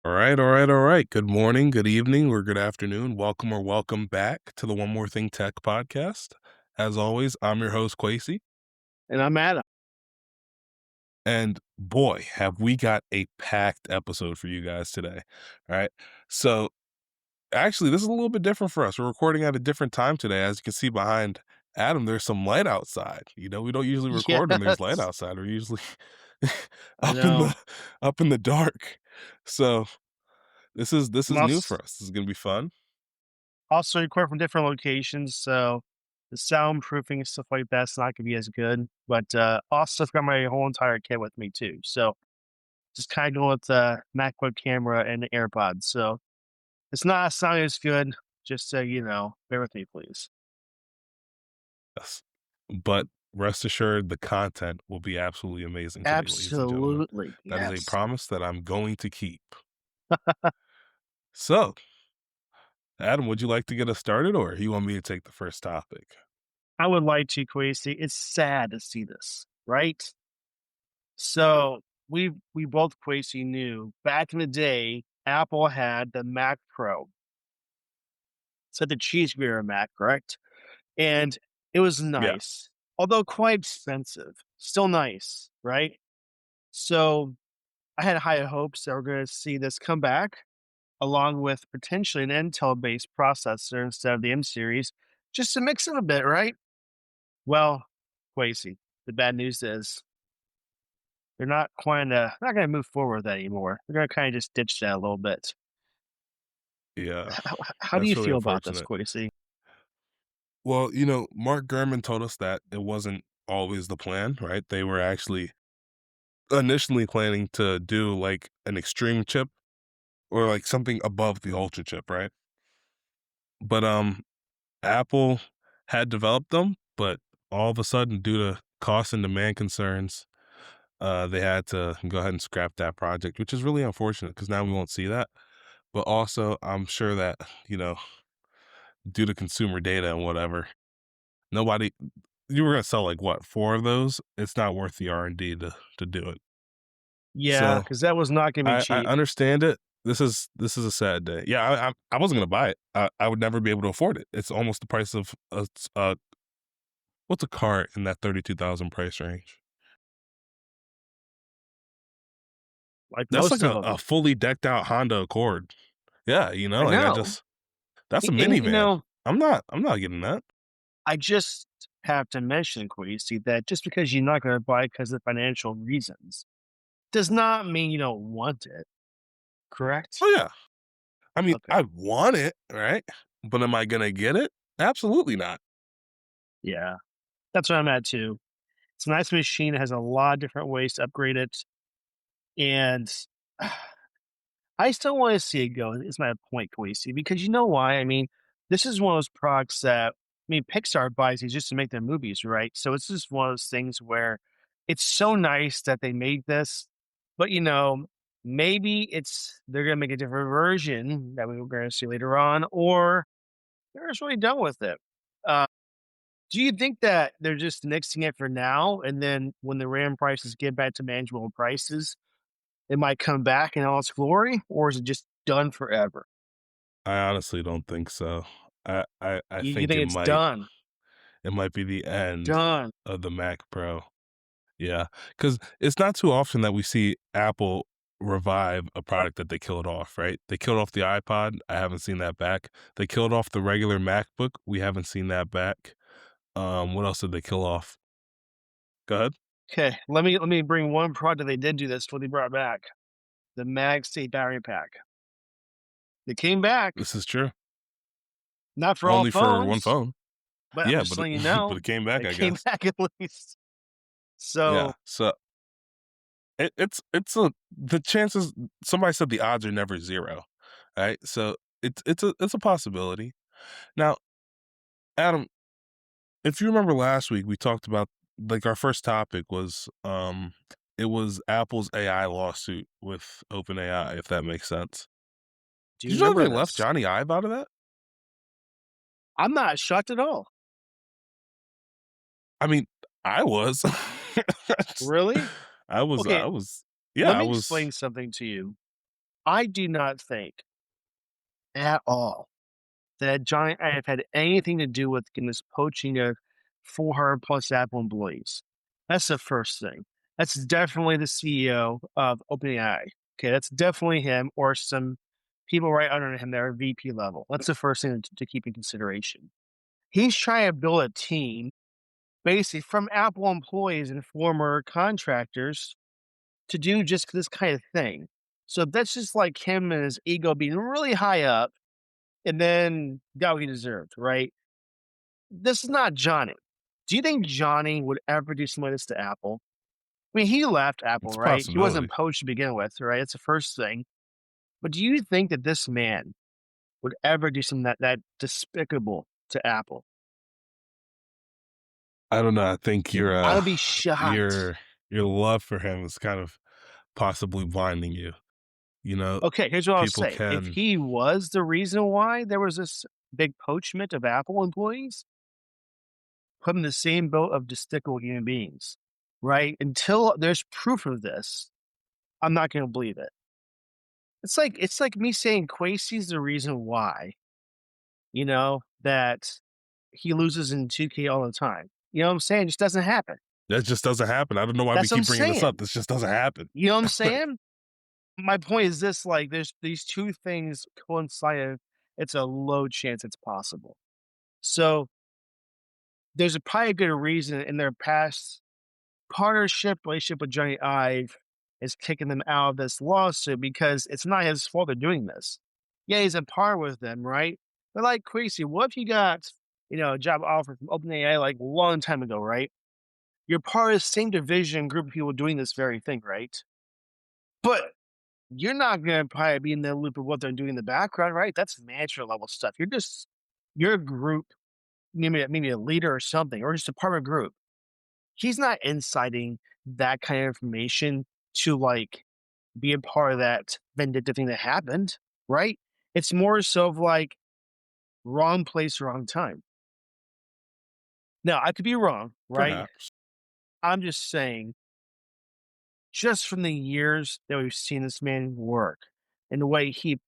All right. Good morning, good evening, or good afternoon. Welcome or welcome back to the One More Thing Tech podcast. As always, I'm your host, Quasey. And I'm Adam. And boy, have we got a packed episode for you guys today. All right. So, actually, this is a little bit different for us. We're recording at a different time today. As you can see behind Adam, there's some light outside. We don't usually record when there's light Yes, outside. We're usually I up in know. the up in the dark. So, this I'm is new also for us. This is going to be fun. also record from different locations, so the soundproofing and stuff like that's not gonna be as good. But also I've got my whole entire kit with me too. So just kind of going with the MacBook camera and the AirPods. So it's not sounding as good. Just so you know, bear with me, please. Yes. But rest assured, the content will be absolutely amazing today, ladies and gentlemen. Absolutely, That is a yes. promise that I'm going to keep. So, Adam, would you like to get us started, or you want me to take the first topic? I would like to, Quasi. It's sad to see this, right? So we both Quasi knew back in the day, Apple had the Mac Pro. So the cheese grater Mac, correct? And it was Yeah. nice, although quite expensive. Still nice, right? So I had high hopes that we're going to see this come back, along with potentially an Intel-based processor instead of the M series, just to mix it a bit, right? Well, Quasi, the bad news is they're not going to move forward with that anymore. They're going to kind of just ditch that a little bit. Yeah. How do That's you really feel about this, unfortunate. Quasi? Well, Mark Gurman told us that it wasn't always the plan, right? They were actually initially planning to do like an extreme chip or like something above the ultra chip, right? But Apple had developed them, but all of a sudden, due to cost and demand concerns, they had to go ahead and scrap that project, which is really unfortunate because now we won't see that. But also, I'm sure that, you know, due to consumer data and whatever, nobody, you were going to sell like what, four of those? It's not worth the R&D to do it. Yeah, So because that was not going to be I cheap. understand it. This is a sad day. Yeah, I wasn't going to buy it. I would never be able to afford it. It's almost the price of a what's a car in that 32,000 price range? Like That's like most of a them. fully decked out Honda Accord. Yeah, I like I know. just that's a And, minivan. I'm not getting that. I just have to mention, Quasi, that just because you're not going to buy it because of financial reasons does not mean you don't want it, correct? Oh yeah. I mean, Okay. I want it, right? But am I gonna get it? Absolutely not. Yeah, that's where I'm at too. It's a nice machine. It has a lot of different ways to upgrade it. And I still want to see it go. Is my point, Quasi, because you know why? I mean, this is one of those products that Pixar buys these just to make their movies, right? So it's just one of those things where it's so nice that they made this, but maybe they're gonna make a different version that we were gonna see later on, or they're just really done with it. Uh, do you think that they're just nixing it for now, and then when the RAM prices get back to manageable prices, it might come back in all its glory, or is it just done forever? I honestly don't think so. I You think think it's done? it might be the end Done. of the Mac Pro. Yeah, because it's not too often that we see Apple revive a product that they killed off, right? They killed off the iPod. I haven't seen that back. They killed off the regular MacBook. We haven't seen that back. What else did they kill off? Go ahead. Okay, let me bring one product they did do this what they brought back. The MagSafe battery pack. It came back, This is true. not for all Only for one phones, phone. but I'm Yeah, just but it, letting you but know, it came back, it I came guess. back at least. Yeah. So, So it's a the chances. Somebody said the odds are never zero, right? So it's a possibility. Now, Adam, if you remember last week, we talked about like our first topic was it was Apple's AI lawsuit with OpenAI, if that makes sense. do you Did you know remember they left this? Jony Ive out of that? I'm not shocked at all. I mean, I was. Really? I was Okay, I was yeah, let I me was explain something to you. I do not think at all that Jony Ive had anything to do with getting this poaching of 400 plus Apple employees. That's the first thing. That's definitely the CEO of OpenAI. Okay, that's definitely him or some people right under him that are VP level. That's the first thing to keep in consideration. He's trying to build a team basically from Apple employees and former contractors to do just this kind of thing. So that's just like him and his ego being really high up and then got what he deserved, right? This is not Johnny. Do you think Johnny would ever do something like this to Apple? I mean, he left Apple, It's a right? He wasn't possibility. poached to begin with, right? That's the first thing. But do you think that this man would ever do something that despicable to Apple? I don't know, I think I would be shocked. your your love for him is kind of possibly blinding you, you know? Okay, here's what I'll People say. If can he was the reason why there was this big poachment of Apple employees, put him in the same boat of despicable human beings, right? Until there's proof of this, I'm not going to believe it. It's like me saying Quasey's the reason why, that he loses in 2K all the time. You know what I'm saying? It just doesn't happen. that just doesn't happen. I don't know why we That's what I'm keep bringing this up. saying. This just doesn't happen. You know what I'm Like, saying? My point is this: like, there's these two things coincide. It's a low chance it's possible. So there's probably a good reason in their past partnership relationship with Johnny Ive is kicking them out of this lawsuit because it's not his fault they're doing this. Yeah, he's a par with them, right? But like crazy, what if you got, a job offer from OpenAI like a long time ago, right? You're part of the same division group of people doing this very thing, right? But you're not gonna probably be in the loop of what they're doing in the background, right? That's manager level stuff. You're a group, maybe a leader or something, or just a part of a group. He's not inciting that kind of information to, like, be a part of that vindictive thing that happened, right? It's more so of, like, wrong place, wrong time. Now, I could be wrong, right? perhaps. I'm just saying, just from the years that we've seen this man work and the way he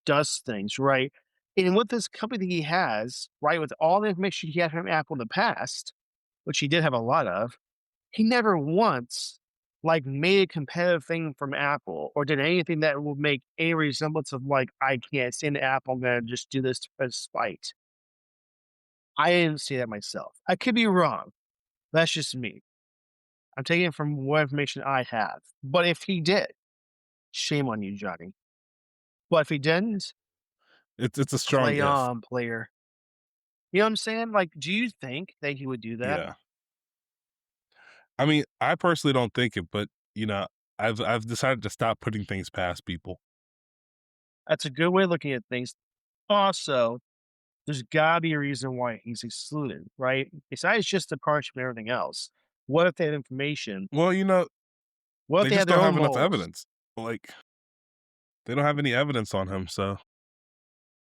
does things, right? And with this company that he has, right, with all the information he had from Apple in the past, which he did have a lot of, he never once, like, made a competitive thing from Apple or did anything that will make a resemblance of, like, "I can't stand Apple, I'm gonna just do this for spite." I didn't see that myself. I could be wrong. That's just me. I'm taking it from what information I have. But if he did, shame on you, Johnny. But if he didn't, It's a strong play if. on, player. You know what I'm saying? Like, do you think that he would do that? Yeah. I mean, I personally don't think it, but, I've decided to stop putting things past people. That's a good way of looking at things. Also, there's gotta be a reason why he's excluded, right? Besides just the parchment and everything else. What if they had information? Well, What if they they just had their don't own have enough moles? evidence. Like, they don't have any evidence on him, so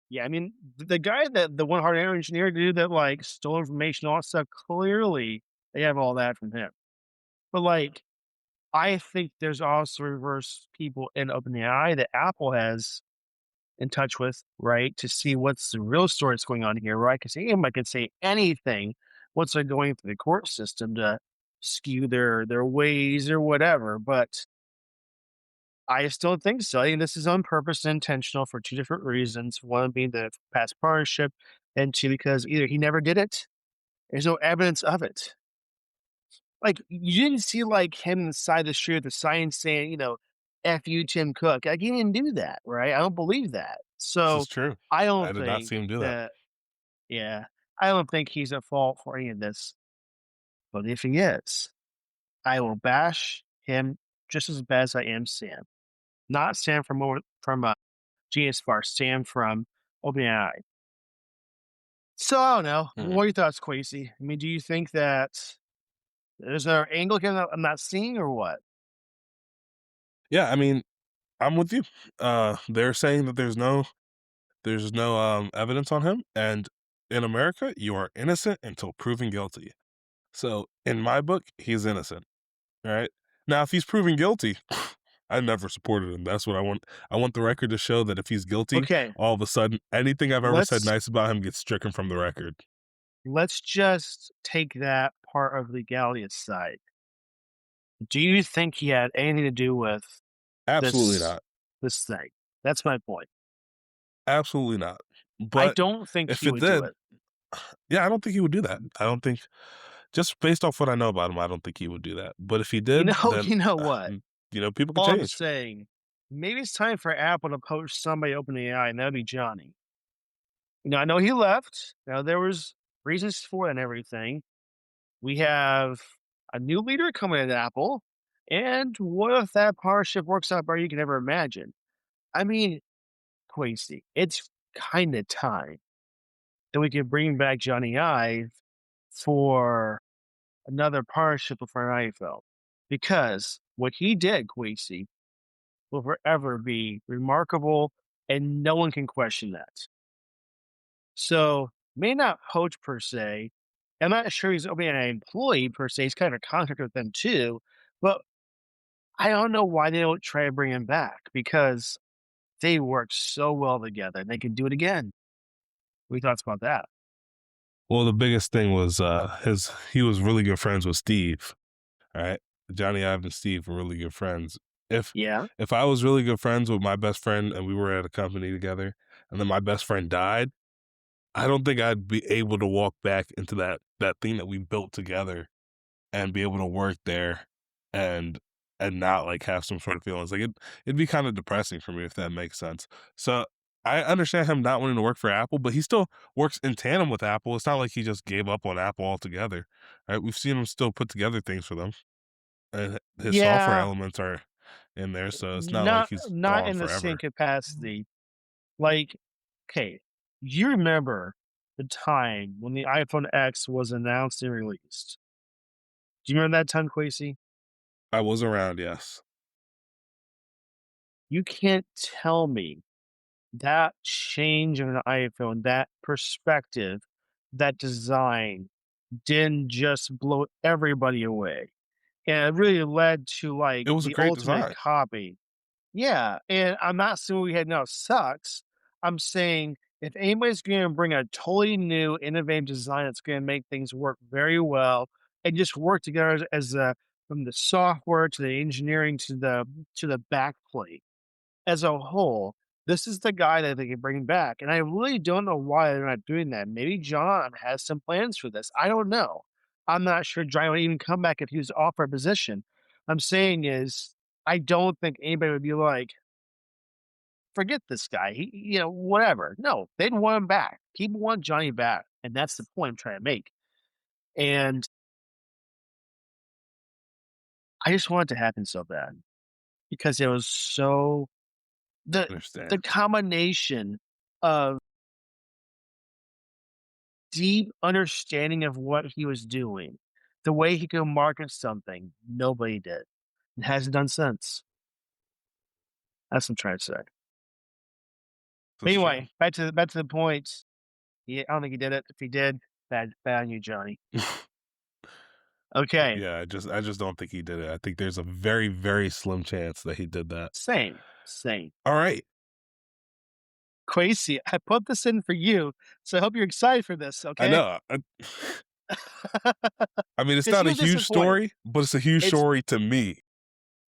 Yeah, I mean, the guy that the one hardware engineer dude that like stole information, all that stuff, clearly they have all that from him. But like, I think there's also reverse people in OpenAI that Apple has in touch with, right? To see what's the real story that's going on here, right? Because anybody can say anything once they're going through the court system to skew their ways or whatever. But I just don't think so. I think this is on purpose and intentional for two different reasons. One being the past partnership, and two, because either he never did it, there's no evidence of it. Like, you didn't see like him inside the street with the sign saying, F you, Tim Cook. Like, he didn't do that, right? I don't believe that. this So is true. I I don't did not think see him do that. that, yeah, I don't think he's at fault for any of this. But if he is, I will bash him just as bad as I am Sam. Not Sam from Genius Bar, Sam from OpenAI. So I don't know. Mhm. What are your thoughts, Quasey? I mean, do you think that there's an angle here that I'm not seeing, or what? Yeah, I mean, I'm with you. They're saying that there's no evidence on him, and in America, you are innocent until proven guilty. So, in my book, he's innocent, right? Now, if he's proven guilty, I never supported him. That's what I want. I want the record to show that if he's guilty, Okay, all of a sudden, anything I've ever said let's nice about him gets stricken from the record. let's just take that part of legality aside. Do you think he had anything to do with Absolutely this not. this thing? That's my point. Absolutely not. I But don't think if he it would do did, it. yeah, I don't think he would do that. I don't think, just based off what I know about him, I don't think he would do that. But if he You did, know, then you know what? people could All I'm change. saying, maybe it's time for Apple to poach somebody at OpenAI, and that'd be Johnny. I know he left. Now there was reasons for it and everything. We have a new leader coming at Apple, and what if that partnership works out better than you can ever imagine? I mean, Quasey, it's kind of time that we can bring back Johnny Ive for another partnership with our iPhone. Because what he did, Quasey, will forever be remarkable, and no one can question that. So, may not poach per se. I'm not sure he's an employee per se. He's kind of a contractor with them too. But I don't know why they don't try to bring him back because they work so well together and they can do it again. What are your thoughts about that? Well, the biggest thing was his he was really good friends with Steve. All right. Johnny Ive and Steve were really good friends. If Yeah. if I was really good friends with my best friend and we were at a company together and then my best friend died, I don't think I'd be able to walk back into that thing that we built together and be able to work there and not like have some sort of feelings. Like it'd be kind of depressing for me if that makes sense. So I understand him not wanting to work for Apple, but he still works in tandem with Apple. It's not like he just gave up on Apple altogether. Right? We've seen him still put together things for them. And his software Yeah. elements are in there, so it's not like Not he's not gone in the same forever. capacity. Like, okay, you remember the time when the iPhone X was announced and released. Do you remember that time, Quasey? I was around, yes. You can't tell me that change of an iPhone, that perspective, that design didn't just blow everybody away. And it really led to like It was a the great ultimate design. copy. Yeah. And I'm not saying what we had now sucks. I'm saying if anybody's going to bring a totally new, innovative design that's going to make things work very well and just work together as a from the software to the engineering to the backplate as a whole, this is the guy that they can bring back, and I really don't know why they're not doing that. Maybe John has some plans for this. I don't know. I'm not sure John would even come back if he was offered a position. I'm saying is, I don't think anybody would be like, "Forget this guy. Whatever." No, they'd want him back. People want Johnny back, and that's the point I'm trying to make. And I just want it to happen so bad because it was so the Understand. the combination of deep understanding of what he was doing, the way he could market something, nobody did. It hasn't done since. That's what I'm trying to say. But That's true. anyway, back to the point. Yeah, I don't think he did it. If he did, bad on you, Johnny. Okay, Yeah, I just don't think he did it. I think there's a very, very slim chance that he did that. same. All right. Quasi, I put this in for you, so I hope you're excited for this. I Okay, know. I mean, it's because not he a was huge disappointed. story, but it's a huge It's story to me.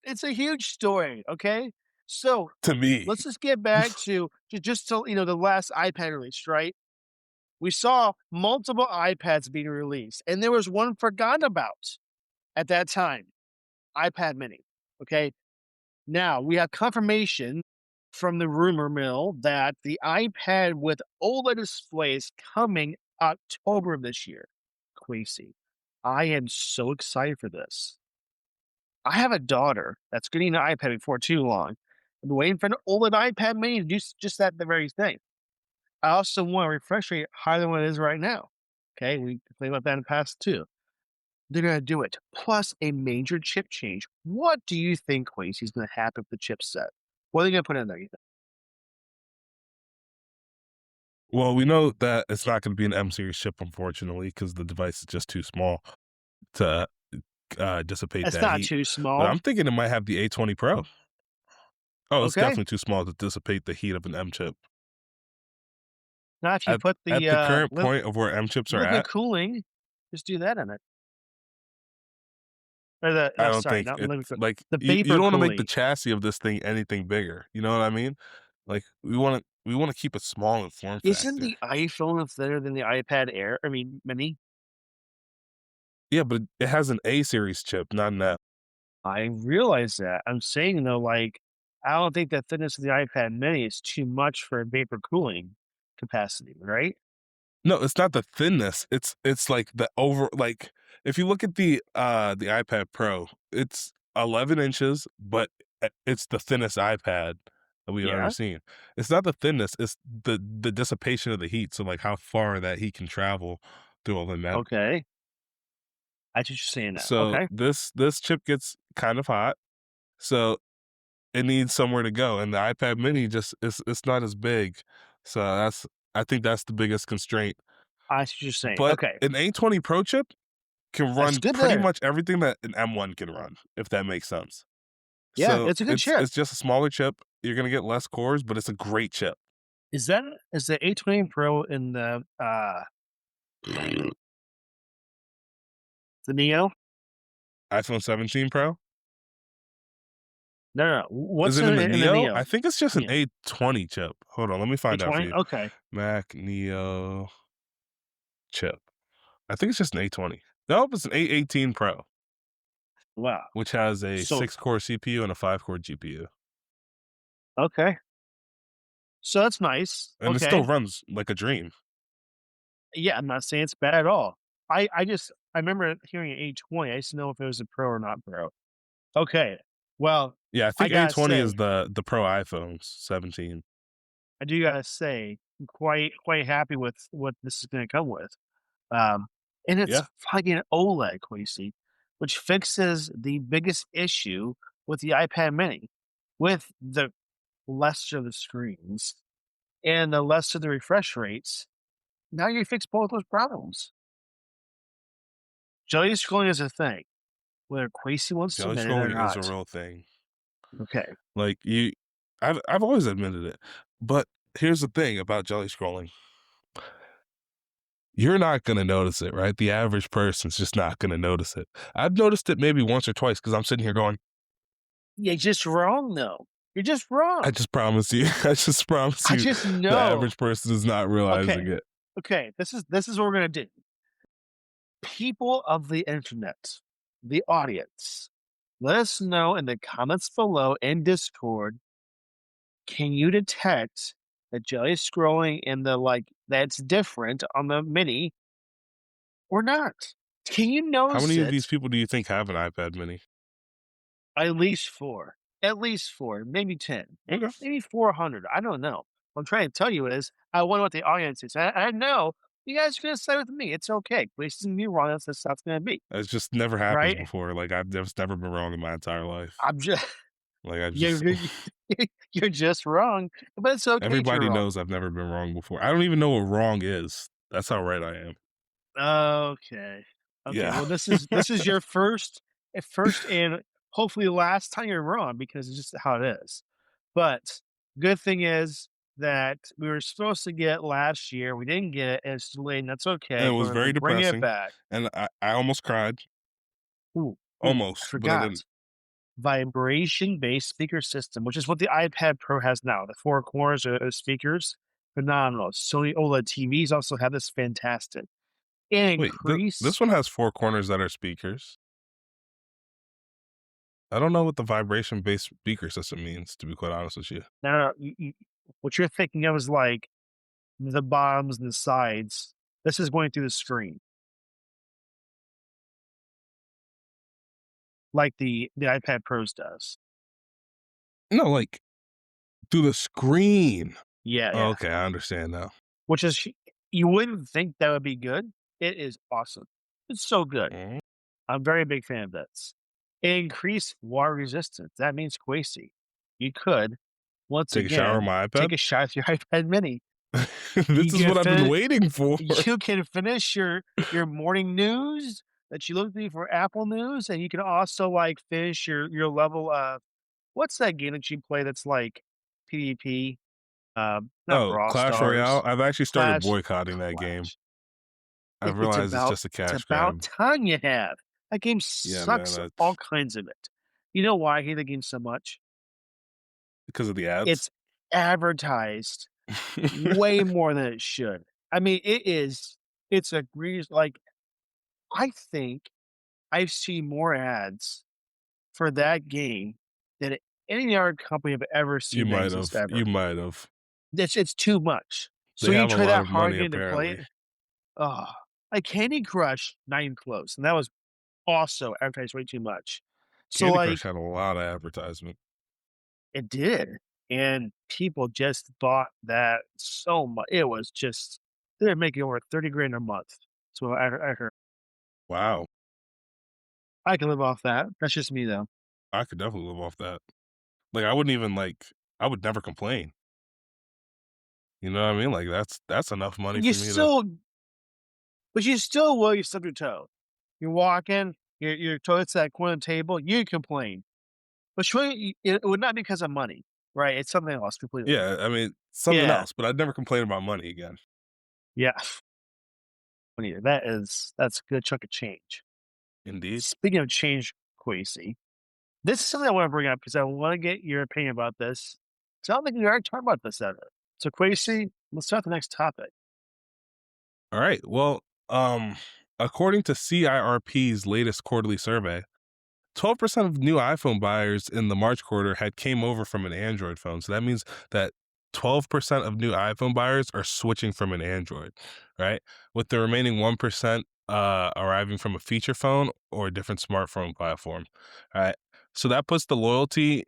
it's a huge story. Okay, so To me. let's just get back to just till the last iPad release, right? We saw multiple iPads being released, and there was one forgotten about at that time, iPad mini, okay? Now, we have confirmation from the rumor mill that the iPad with OLED display is coming October of this year. Crazy. I am so excited for this. I have a daughter that's getting an iPad before too long. I'm waiting for an OLED iPad mini to do just that the very thing. I also want a refresh rate higher than what it is right now. Okay, we complained about that in the past too. They're gonna do it. Plus a major chip change. What do you think, Quincy, is gonna happen with the chipset? What are they gonna put in there, you think? Well, we know that it's not going to be an M series chip, unfortunately, because the device is just too small to dissipate It's that not heat. too But small. I'm thinking it might have the A20 Pro. Oh, it's Okay. definitely too small to dissipate the heat of an M chip. Now if you At put at the, the current point of where M chips are liquid at, cooling, just do that in it. Or I don't sorry, think not it's liquid coo like the you vapor don't wanna make the cooling. chassis of this thing anything bigger, you know what I mean? Like, we wanna keep it small in form Isn't factor. the iPhone thinner than the iPad Air? I mean, mini? Yeah, but it has an A series chip, not an F. I realize that. I'm saying though, like, I don't think the thickness of the iPad mini is too much for vapor cooling capacity, right? No, it's not the thinness, it's like the over like, if you look at the iPad Pro, it's 11 inches, but it's the thinnest iPad that we've ever Yeah. seen. It's not the thinness, it's the dissipation of the heat, so, like, how far that heat can travel through all the metal. Okay. I see what you're saying now. So, Okay. this chip gets kind of hot, so it needs somewhere to go, and the iPad mini just it's not as big, so I think that's the biggest constraint. I see what you're saying. But Okay. an A20 Pro chip can That's run good pretty there. much everything that an M1 can run, if that makes sense. Yeah, So, it's a good chip. it's just a smaller chip, you're gonna get less cores, but it's a great chip. Is the A20 Pro in the Neo? iPhone 17 Pro? No, no, no. Is What's it in the in the Neo? Neo? I think it's just an Yeah. A20 chip. Hold on, let me find out for A20? you. Okay. Mac Neo chip. I think it's just an A20. Nope, it's an A18 Pro, Wow. which has a So 6-core CPU and a 5-core GPU, okay. So that's nice. and it still Okay. runs like a dream. Yeah, I'm not saying it's bad at all. I remember hearing an 820. I just didn't know if it was a pro or not pro. Okay. Well, Yeah, I I think gotta A20 is say, the Pro iPhones 17. I do gotta say, I'm quite happy with what this is gonna come with. Um, and it's Yeah. fucking OLED, Quasi, which fixes the biggest issue with the iPad Mini, with the lesser of the screens and the lesser the refresh rates. Now you fix both those problems. Jelly scrolling is a thing, whether Quasi wants to Jelly admit it or scrolling is a not. real thing. Okay. Like, I've always admitted it, but here's the thing about jelly scrolling. You're not gonna notice it, right? The average person's just not gonna notice it. I've noticed it maybe once or twice because 'cause I'm sitting here going, You're just wrong, though. You're just "I wrong. just promise you, I just promise I you just the know. average person is not realizing Okay. it." Okay. This is what we're gonna do. People of the internet, the audience, let us know in the comments below in Discord. Can you detect the jelly scrolling and the that's different on the mini or not? Can you How notice many of these it? people do you think have an iPad mini? At least four. At least four, maybe 10, Okay. maybe 400. I don't know. What I'm trying to tell you is I wonder what the audience is. I know you guys are going to side with me. It's okay. This isn't me wrong. That's how it's going to be. It just never happens Right? before, like, I've just never been wrong in my entire life. I'm just, Like, I just you're, you're just wrong, but it's okay to everybody wrong. knows I've never been wrong before. I don't even know what wrong is. That's how right I am. Okay. Okay. Yeah. Well, this is your first and hopefully last time you're wrong because it's just how it is. But good thing is that we were supposed to get last year. We didn't get it. It's delayed, and that's And okay. it was We're very bringing it depressing, back. and I almost cried. Ooh, ooh, I Almost, but I forgot. didn't. Vibration-based speaker system, which is what the iPad Pro has now. The four corners are speakers, phenomenal. Sony OLED TVs also have this fantastic. And Wait, increase. this one has 4 corners that are speakers. I don't know what the vibration-based speaker system means, to be quite honest with you. No, no, no, what you're thinking of is like the bottoms and the sides. This is going through the screen, like the iPad Pros does. No, like, through the screen. Yeah, Oh, yeah. okay, I understand now. Which is you wouldn't think that would be good. It is awesome. It's so good. Mm. I'm very big fan of this. Increase water resistance. That means Quasi. You could once Take a shower on again my take iPad? a shot with your iPad Mini. This You is can what I've been fin- waiting for. you can finish your morning news that you look for Apple News, and you can also like finish your level. What's that game that you play that's like PvP? Not Oh, Brawl Clash Royale? Stars, I've actually started Clash. boycotting that game. Clash. I've It's realized it's about just a it's cash about grab. time you have. That game Yeah, man, sucks all that's kinds of it. You know why I hate the game so much? because of the ads. It's advertised way more than it should. I mean, it's egregious. Like, I think I've seen more ads for that game than any other company I've ever You seen that might exists have. ever. You might have. It's too much. So They you have a try lot that of hard money game to play apparently. it. Oh, like Candy Crush, not even close, and that was also advertised way too much. So, Candy Crush like, had a lot of advertisement. it did, and people just bought that so much. It was just they're making over 30 grand a month. So I heard. Wow. I can live off that. That's just me, though. I could definitely live off that. Like, I wouldn't even, like I would never complain. You know what I mean? Like, that's enough money You for me to still but you still will, you stub your toe. You're walking, your toilet's at that corner of the table, you complain. But surely it would not be because of money, right? It's something else completely. Yeah, I mean, something Yeah. else, but I'd never complain about money again. Yeah. Money, that's a good chunk of change. Indeed. Speaking of change, Quasi, this is something I want to bring up because I want to get your opinion about this. 'Cause I don't think we already talked about this ever. So, Quasi, let's start the next topic. All right. Well, according to CIRP's latest quarterly survey, 12% of new iPhone buyers in the March quarter had came over from an Android phone. So that means that 12% of new iPhone buyers are switching from an Android, right? With the remaining 1% arriving from a feature phone or a different smartphone platform. All right. So that puts the loyalty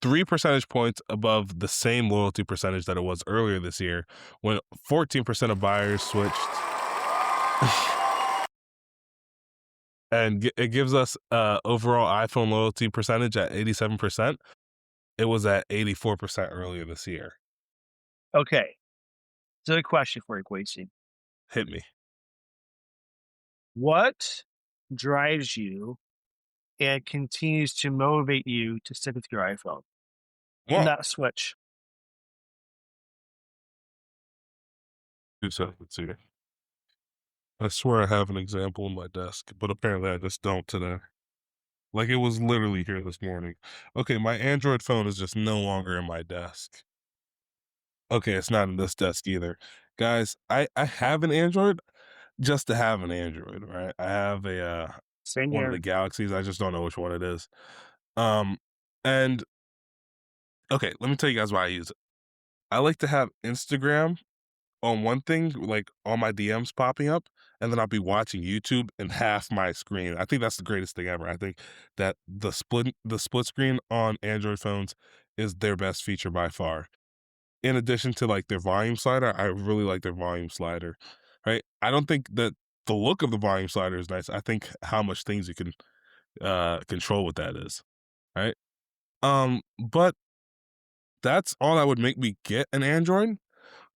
3 percentage points above the same loyalty percentage that it was earlier this year when 14% of buyers switched. And it gives us overall iPhone loyalty percentage at 87%. It was at 84% earlier this year. Okay. So, a question for you, Quasi. Hit me. What drives you and continues to motivate you to stick with your iPhone and Well, not switch? 2 seconds here. I swear I have an example on my desk, but apparently I just don't today. Like it was literally here this morning. Okay, my Android phone is just no longer in my desk. Okay, it's not in this desk either. Guys, I have an Android just to have an Android, right? I have a Same one of the here. Galaxies. I just don't know which one it is. Um and okay, let me tell you guys why I use it. I like to have Instagram on one thing, like all my DMs popping up, and then I'll be watching YouTube in half my screen. I think that's the greatest thing ever. I think that the split screen on Android phones is their best feature by far. In addition to like their volume slider, I really like their volume slider. Right? I don't think that the look of the volume slider is nice. I think how much things you can control with that is. Right? But that's all that would make me get an Android.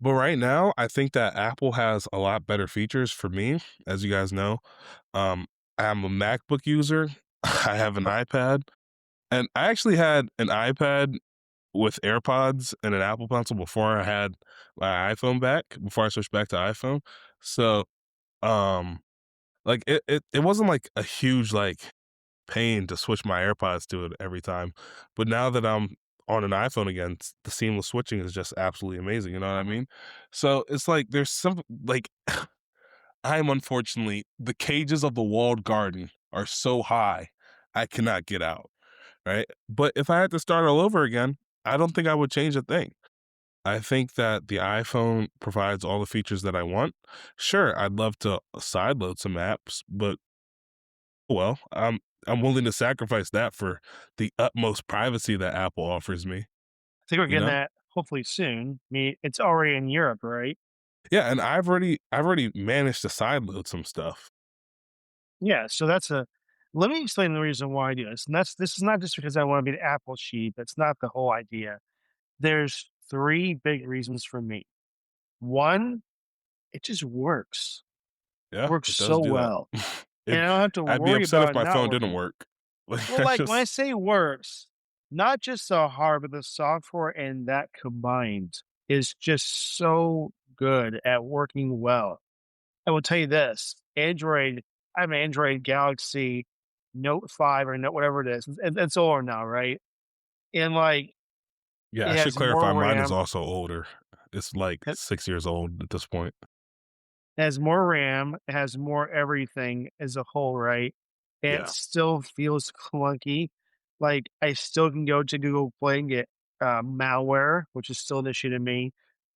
But right now, I think that Apple has a lot better features for me, as you guys know. Um, I'm a MacBook user. I have an iPad, and I actually had an iPad with AirPods and an Apple Pencil before I had my iPhone back, before I switched back to iPhone. So, um, like it wasn't like a huge like pain to switch my AirPods to it every time. But now that I'm on an iPhone again, the seamless switching is just absolutely amazing. You know what I mean? So it's like there's some like I'm unfortunately the cages of the walled garden are so high, I cannot get out. Right. But if I had to start all over again, I don't think I would change a thing. I think that the iPhone provides all the features that I want. Sure, I'd love to sideload some apps, but well, I'm willing to sacrifice that for the utmost privacy that Apple offers me, I think we're you getting know? that hopefully soon. I mean, it's already in Europe, right? Yeah, and I've already managed to sideload some stuff. Yeah. So that's a. Let me explain the reason why I do this, and this is not just because I want to be an Apple sheep. That's not the whole idea. There's three big reasons for me. One, it just works. Yeah, Works it does so do that. well, and It I don't have to I'd be worry upset if about it my not phone didn't working. work. Like, Well, I like when I just say works. Not just the hard, but the software and that combined is just so good at working well. I will tell you this, Android I have an Android Galaxy Note 5 or Note whatever it is. It's older now, right? And, like, Yeah, I it should has more clarify mine is RAM also older. It's like it 6 years old at this point. has more RAM, it has more everything as a whole, right? And it Yeah. still feels clunky. Like, I still can go to Google Play and get, malware, which is still an issue to me.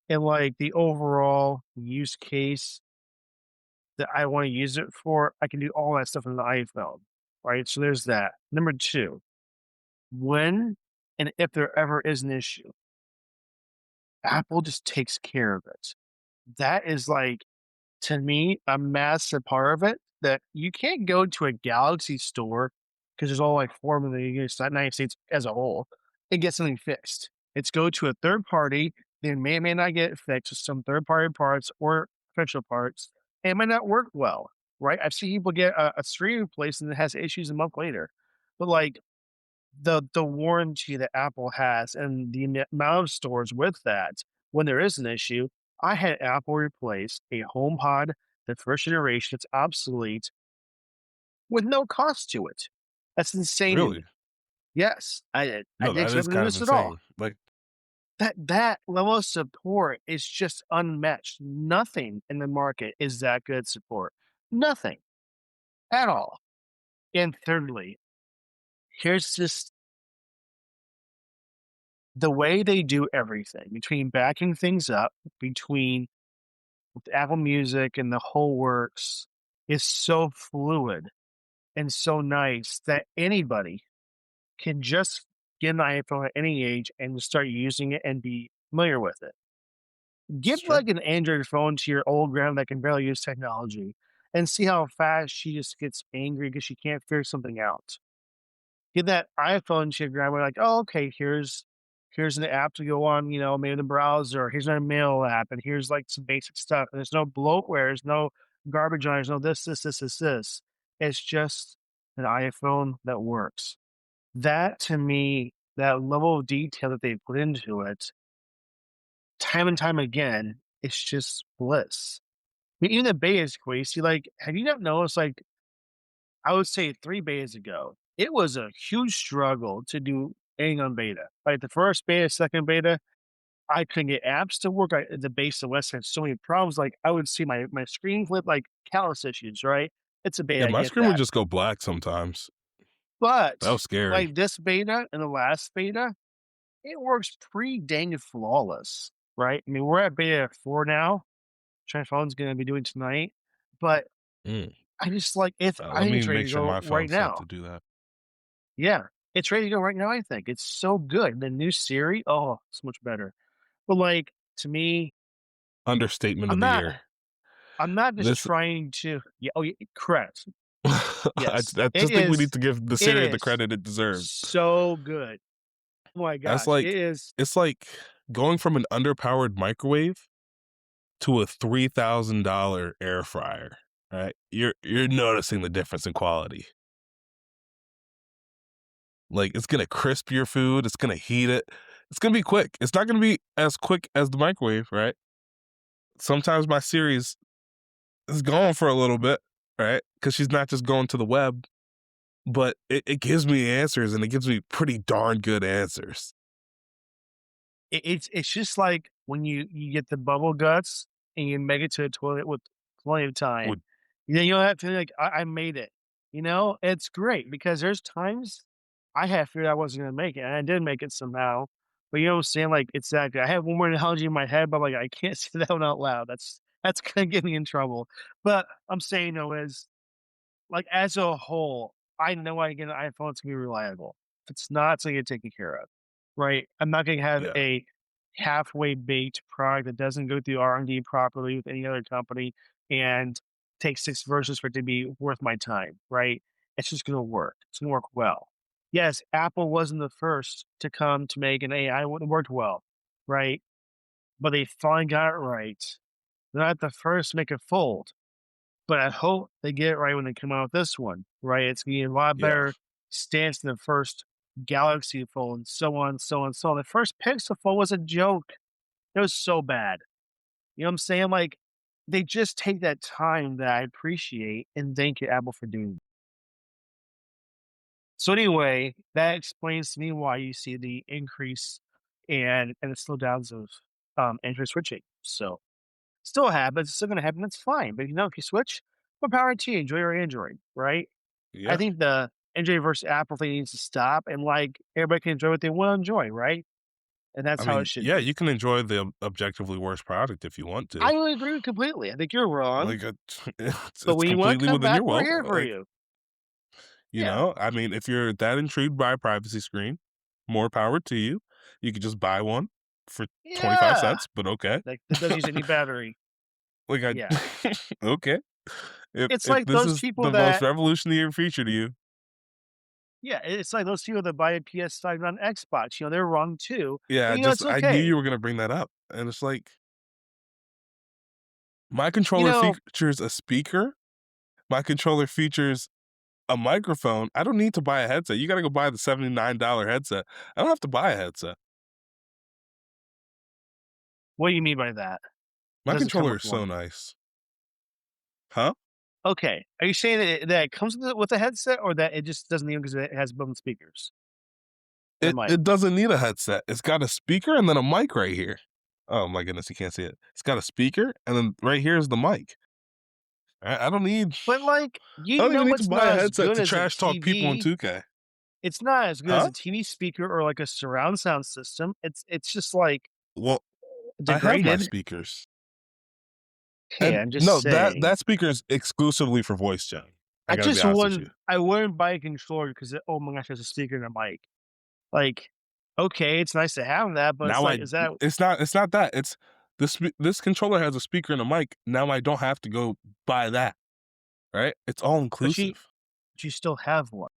And, like, the overall use case that I wanna use it for, I can do all that stuff on the iPhone, right? So there's that. Number 2, when and if there ever is an issue, Apple just takes care of it. That is, like, to me, a massive part of it that you can't go to a Galaxy store because there's all like 4 in the United States as a whole and get something fixed. It's go to a third party. They may or may not get it fixed with some third party parts or official parts. And it might not work well, right? I've seen people get a screen replaced and it has issues a month later. But like the warranty that Apple has and the amount of stores with that, when there is an issue, I had Apple replace a HomePod, the first generation, it's obsolete, with no cost to it. That's insane to Really? me. Yes, I No, didn't that expect is them to do kind of this at all. insane. Like, That level of support is just unmatched. Nothing in the market is that good support. Nothing at all. And thirdly, here's just the way they do everything between backing things up, between Apple Music and the whole works is so fluid and so nice that anybody can just get an iPhone at any age and start using it and be familiar with it. it's Give true. like an Android phone to your old grandma that can barely use technology and see how fast she just gets angry because she can't figure something out. Get that iPhone to your grandma, like, "Oh, okay, here's an app to go on, maybe the browser. Here's our mail app, and here's like some basic stuff. And there's no bloatware, there's no garbage on, there's no this. It's just an iPhone that works." That to me, that level of detail that they put into it, time and time again, it's just bliss. I mean, even the beta is cool. You see, like, have you not noticed, like, I would say 3 betas ago, it was a huge struggle to do anything on beta. Like the first beta, second beta, I couldn't get apps to work. The base of West had so many problems. Like I would see my screen flip, like countless issues. Right? It's a beta. Yeah, I my get screen would that. just go black sometimes. That But was scary. like this beta and the last beta, it works pretty dang flawless. Right? I mean, we're at beta 4 now. My phone's going to be doing tonight. But Mm. I just like if I Let think me it's ready make to sure go my right phone's set now. to do that. Yeah, it's ready to go right now, I think. It's so good. The new Siri, oh, so much better. But, like, to me, Understatement of I'm the not year. I'm not just This trying to yeah, oh, correct. Yes. I It just think we is need to give the it Siri the is credit it deserves. so good. Oh my That's gosh. It like is it's like going from an underpowered microwave to a $3,000 air fryer, right? You're noticing the difference in quality. Like, it's gonna crisp your food, it's gonna heat it, it's gonna be quick. It's not gonna be as quick as the microwave, right? Sometimes my Siri's is gone for a little bit, right? Because she's not just going to the web, but it gives me answers, and it gives me pretty darn good answers. it's just like when you get the bubble guts and you make it to a toilet with plenty of time. Would You don't have to like, I made it. It's great because there's times I had feared I wasn't gonna make it, and I did make it somehow. But you know what I'm saying? Like it's that good. I have one more analogy in my head, but like I can't say that one out loud. That's gonna get me in trouble. But I'm saying though is like, as a whole, I know I get an iPhone, it's gonna be reliable. If it's not, it's gonna get taken care of, right? I'm not gonna have yeah, a halfway baked product that doesn't go through R&D properly with any other company and take 6 versions for it to be worth my time, right? It's just gonna work. It's gonna work well. Yes, Apple wasn't the first to come to make an AI that worked well, right? But they finally got it right. They're not the first to make it fold. But I hope they get it right when they come out with this one, right? It's gonna be a lot yeah. better stance than the first Galaxy phone, so on, so on, so on. The first Pixel phone was a joke. It was so bad. You know what I'm saying? Like, they just take that time that I appreciate and thank you, Apple, for doing. So anyway, that explains to me why you see the increase and the slowdowns of Android switching. So still happens, it's still gonna happen, that's fine. But if you switch, more power to you. Enjoy your Android, right? I Yeah. think the Android versus Apple thing needs to stop and like everybody can enjoy what they want to enjoy, right? And that's I how it mean, should yeah, be. you can enjoy the objectively worst product if you want to. I would agree with completely. I think you're wrong, Like, it's but it's when you want to completely come within back, your we're will. here for Like, you. you Yeah, know, I mean, if you're that intrigued by a privacy screen, more power to you. You could just buy one for 25 yeah. cents, but okay. That does use any battery. Like, I Yeah. okay. It's If like this those is people the most that revolutionary feature to you, yeah, it's like those people that buy a PS5 on Xbox, they're wrong too, yeah, but, I just it's I knew okay. you were gonna bring that up, and it's like, my You controller know, features a speaker, my controller features a microphone. I don't need to buy a headset. You gotta go buy the $79 headset. I don't have to buy a headset. what do you mean by that? It My doesn't come controller with is so one. nice. Huh? Okay. Are you saying that it comes with a headset or that it just doesn't even because it has built-in speakers and a mic? It doesn't need a headset. It's got a speaker and then a mic right here. Oh my goodness, you can't see it. It's got a speaker and then right here is the mic. I don't need But, like, I don't even need to it's buy not a as headset good to as a trash talk people in TV. 2K. It's not as good as Huh? a TV speaker or, like, a surround sound system. It's just, like, Well, I have my degraded. speakers. Hey, And I'm just no, saying. that speaker is exclusively for voice chat. I I gotta be just honest with you. wouldn't buy a controller because oh my gosh, there's a speaker and a mic. Like, okay, it's nice to have that, but it's Now like, I is that it's not that. It's this controller has a speaker and a mic. Now I don't have to go buy that, right? It's all but inclusive. you still have one.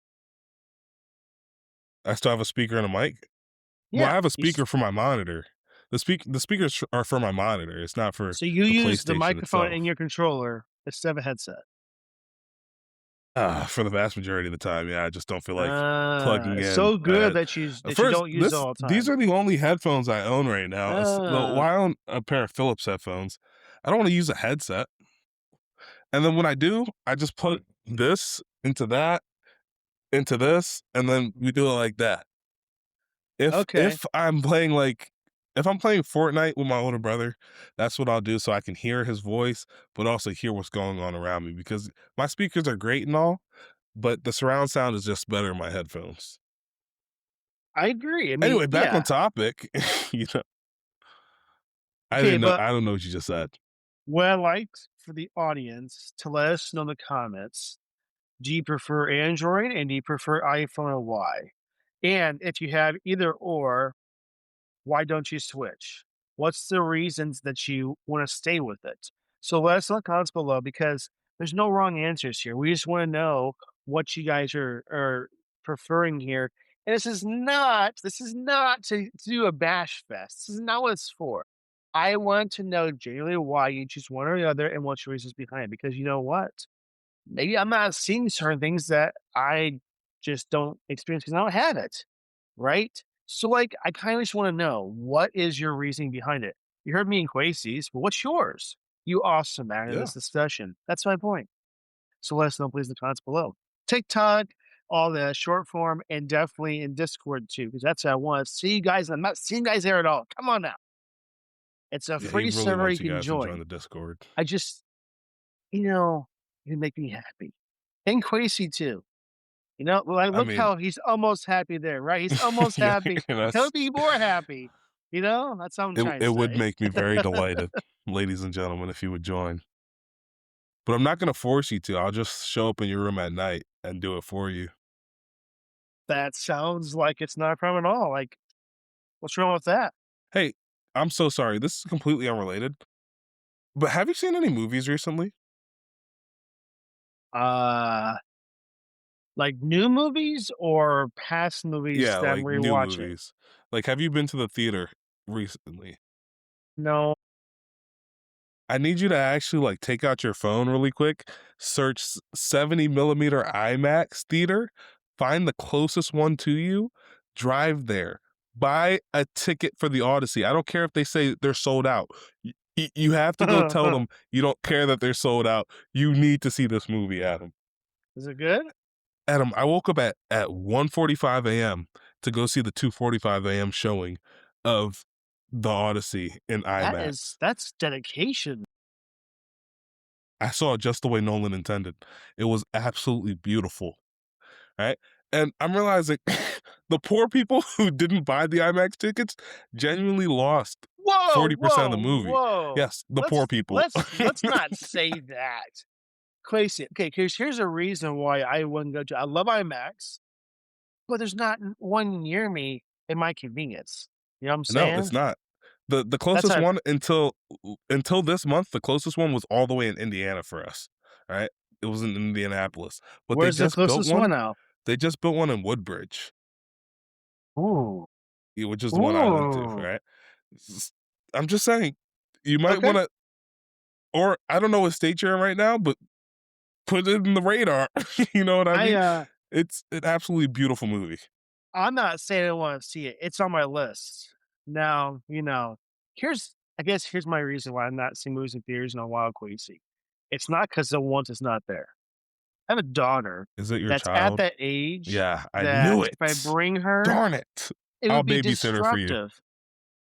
I still have a speaker and a mic. Well, I Yeah, have a speaker for my monitor. The speakers are for my monitor. It's not for so you the use the PlayStation microphone in itself. your controller instead of a headset. For the vast majority of the time, yeah, I just don't feel like Ah, plugging it's in so a good head. that you First, don't use it this all the these time. are the only headphones I own right now. Well, Ah, I own a pair of Philips headphones. I don't want to use a headset. And then when I do, I just put this into that, into this, and then we do it like that. okay. If I'm playing Fortnite with my older brother, that's what I'll do so I can hear his voice, but also hear what's going on around me because my speakers are great and all, but the surround sound is just better in my headphones. I agree. I mean, Anyway, back on yeah. topic. you know, Okay, but I don't know what you just said. what I liked for the audience to let us know in the comments, do you prefer Android and do you prefer iPhone or why? And if you have either or, why don't you switch? What's the reasons that you want to stay with it? So let us know in the comments below because there's no wrong answers here. We just want to know what you guys are preferring here. And this is not to do a bash fest. This is not what it's for. I want to know genuinely why you choose one or the other and what's your reasons behind it. Because you know what? Maybe I'm not seeing certain things that I just don't experience because I don't have it, right? So, like, I kind of just want to know what is your reasoning behind it. You heard me in Quasi's, but what's yours? You awesome man in Yeah. this discussion. That's my point. So let us know, please, in the comments below. TikTok, all the short form, and definitely in Discord too, because that's what I want to see you guys. I'm not seeing you guys there at all. Come on now. It's a Yeah, he free really server you wants you can guys to join join. the Discord. I just, you know, you make me happy. And Quasi too. I Look mean, how he's almost happy there, right? He's almost yeah, happy. He'll that's be more happy. That's what I'm trying to it would say. make me very delighted, ladies and gentlemen, if you would join. But I'm not gonna force you to. I'll just show up in your room at night and do it for you. That sounds like it's not a problem at all. Like, what's wrong with that? Hey, I'm so sorry. This is completely unrelated. But have you seen any movies recently? Uh, like new movies or past movies Yeah, that I'm like new rewatching? movies. Like, have you been to the theater recently? No. I need you to actually like take out your phone really quick, search 70 millimeter IMAX theater, find the closest one to you, Drive there. Buy a ticket for the Odyssey. I don't care if they say they're sold out. You have to go tell them you don't care that they're sold out. You need to see this movie, Adam. Is it good? Adam, I woke up at 1:45 a.m. to go see the 2:45 a.m. showing of the Odyssey in IMAX. That's dedication. I saw it just the way Nolan intended. It was absolutely beautiful, right? And I'm realizing the poor people who didn't buy the IMAX tickets genuinely lost Whoa, 40% of the whoa, movie. whoa. Yes, the poor people. Let's not say that. Crazy. Okay, here's a reason why I wouldn't go to. I love IMAX, but there's not one near me in my convenience. You know what I'm No, it's saying? not. The That's closest a one until this month, the closest one was all the way in Indiana for us, right? It was in Indianapolis, but where's the closest one now? they just built one in Woodbridge, Ooh. which is the one I went to, Ooh. right? S I'm just saying, you might Okay. wanna or I don't know what state you're in right now, but put it in the radar, you know what I I mean? It's an absolutely beautiful movie. I'm not saying I wanna see it. It's on my list. Now, here's I guess here's my reason why I'm not seeing movies in theaters in a while, Queasy. It's not because the want is not there. I have a daughter Is it your that's at child? that age Yeah, I that knew if I it. bring her, Darn it. it I'll would be babysit her for you. disruptive.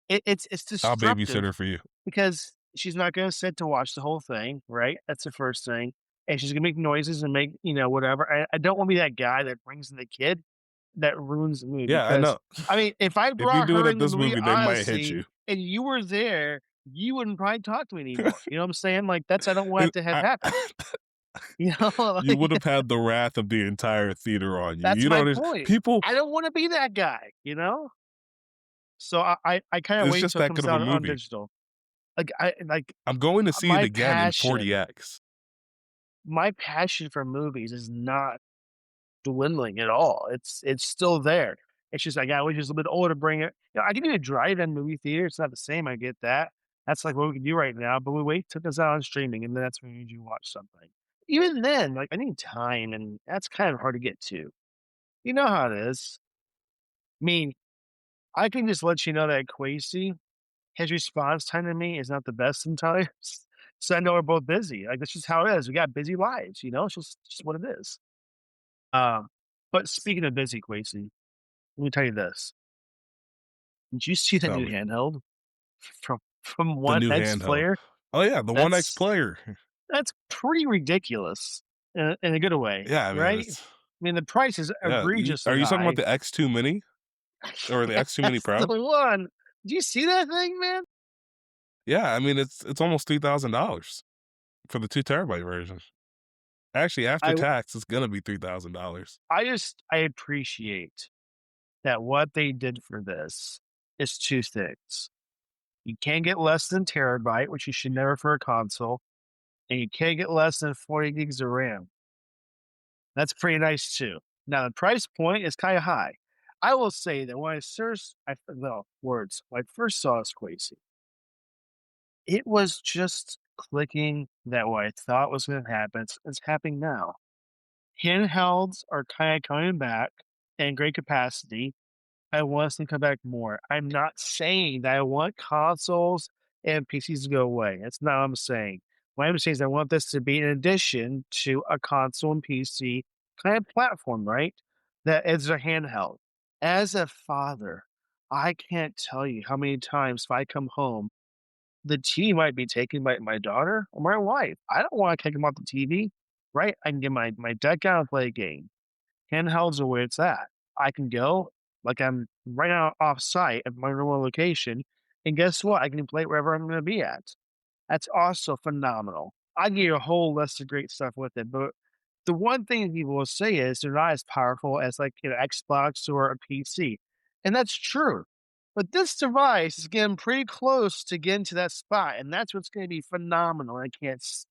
It's I'll babysit disruptive her for you. because she's not gonna sit to watch the whole thing, right? That's the first thing, and she's gonna make noises and make, whatever. I don't wanna be that guy that brings in the kid that ruins the movie Yeah, I because, know. I mean, if I If you brought do it her at in the this movie movie, they might hit Odyssey you. and you were there, you wouldn't probably talk to me anymore. You know what I'm saying? Like, that's I don't want to have I happen. You know? you would Like, have had the wrath of the entire theater on you. that's You my know, there's point. people I don't wanna be that guy, you know? So I kinda it's wait just till it that comes good of a out on movie. digital. Like, I'm going to see it my again in passion 40X. my passion for movies is not dwindling at all. It's still there. It's just like I was just a little bit older to bring it. I can do a drive-in movie theater. It's not the same. I get that. That's like what we can do right now. But we wait till it's out on streaming, and then that's when you watch something. Even then, like I need time, and that's kind of hard to get to. You know how it is. I mean, I can just let you know that Quasi, his response time to me is not the best sometimes. So I know we're both busy. Like that's just how it is. We got busy lives. It's just what it is. Um, but speaking of busy, Quasi, let me tell you this. Did you see the Tell new me. handheld from The One new X handheld. Player? Oh, yeah, the One X That's player. that's pretty ridiculous in a good way, Yeah, I mean, right? I it's mean, the price is yeah, are egregiously you talking about high. the X2 Mini or the X2 Mini That's the Pro? one. Do you see that thing, man? Yeah, I mean, it's almost $3,000 for the 2 terabyte version. Actually, after I tax, it's gonna be $3,000. I appreciate that what they did for this is two things. You can't get less than terabyte, which you should never for a console, and you can't get less than 40 gigs of RAM. That's pretty nice too. Now the price point is kind of high. I will say that when I first, no words, when I first saw Squeezy, it was just clicking that what I thought was going to happen is happening now. Handhelds are kind of coming back in great capacity. I want us to come back more. I'm not saying that I want consoles and PCs to go away. That's not what I'm saying. What I'm saying is I want this to be an addition to a console and PC kind of platform, right? That is a handheld. As a father, I can't tell you how many times if I come home, the TV might be taken by my daughter or my wife. I don't want to take them off the TV, right? I can get my deck out and play a game. Handhelds are where it's at. I can go, like I'm right now off site at my normal location, and guess what? I can play it wherever I'm gonna be at. That's also phenomenal. I give you a whole list of great stuff with it, but the one thing people will say is they're not as powerful as like Xbox or a PC, and that's true. But this device is getting pretty close to getting to that spot, and that's what's going to be phenomenal. I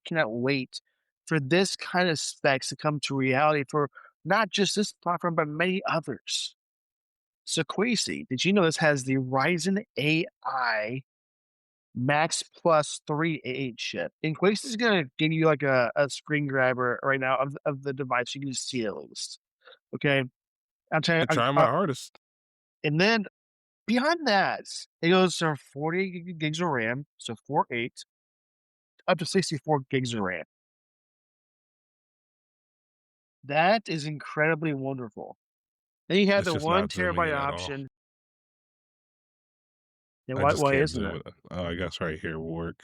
cannot wait for this kind of specs to come to reality for not just this platform but many others. So, Quasi, did you know this has the Ryzen AI Max Plus 3 chip? And Quest is gonna give you like a screen grabber right now of the device. You can just see it at least. Okay. I'm telling I'm you, trying my hardest. And then beyond that, it goes from 40 gigs of RAM, so 4 8, up to 64 gigs of RAM. That is incredibly wonderful. Then you have It's the just one not zooming in terabyte at all. option. Then I why just why can't isn't zoom it? it. Oh, I guess right here will work.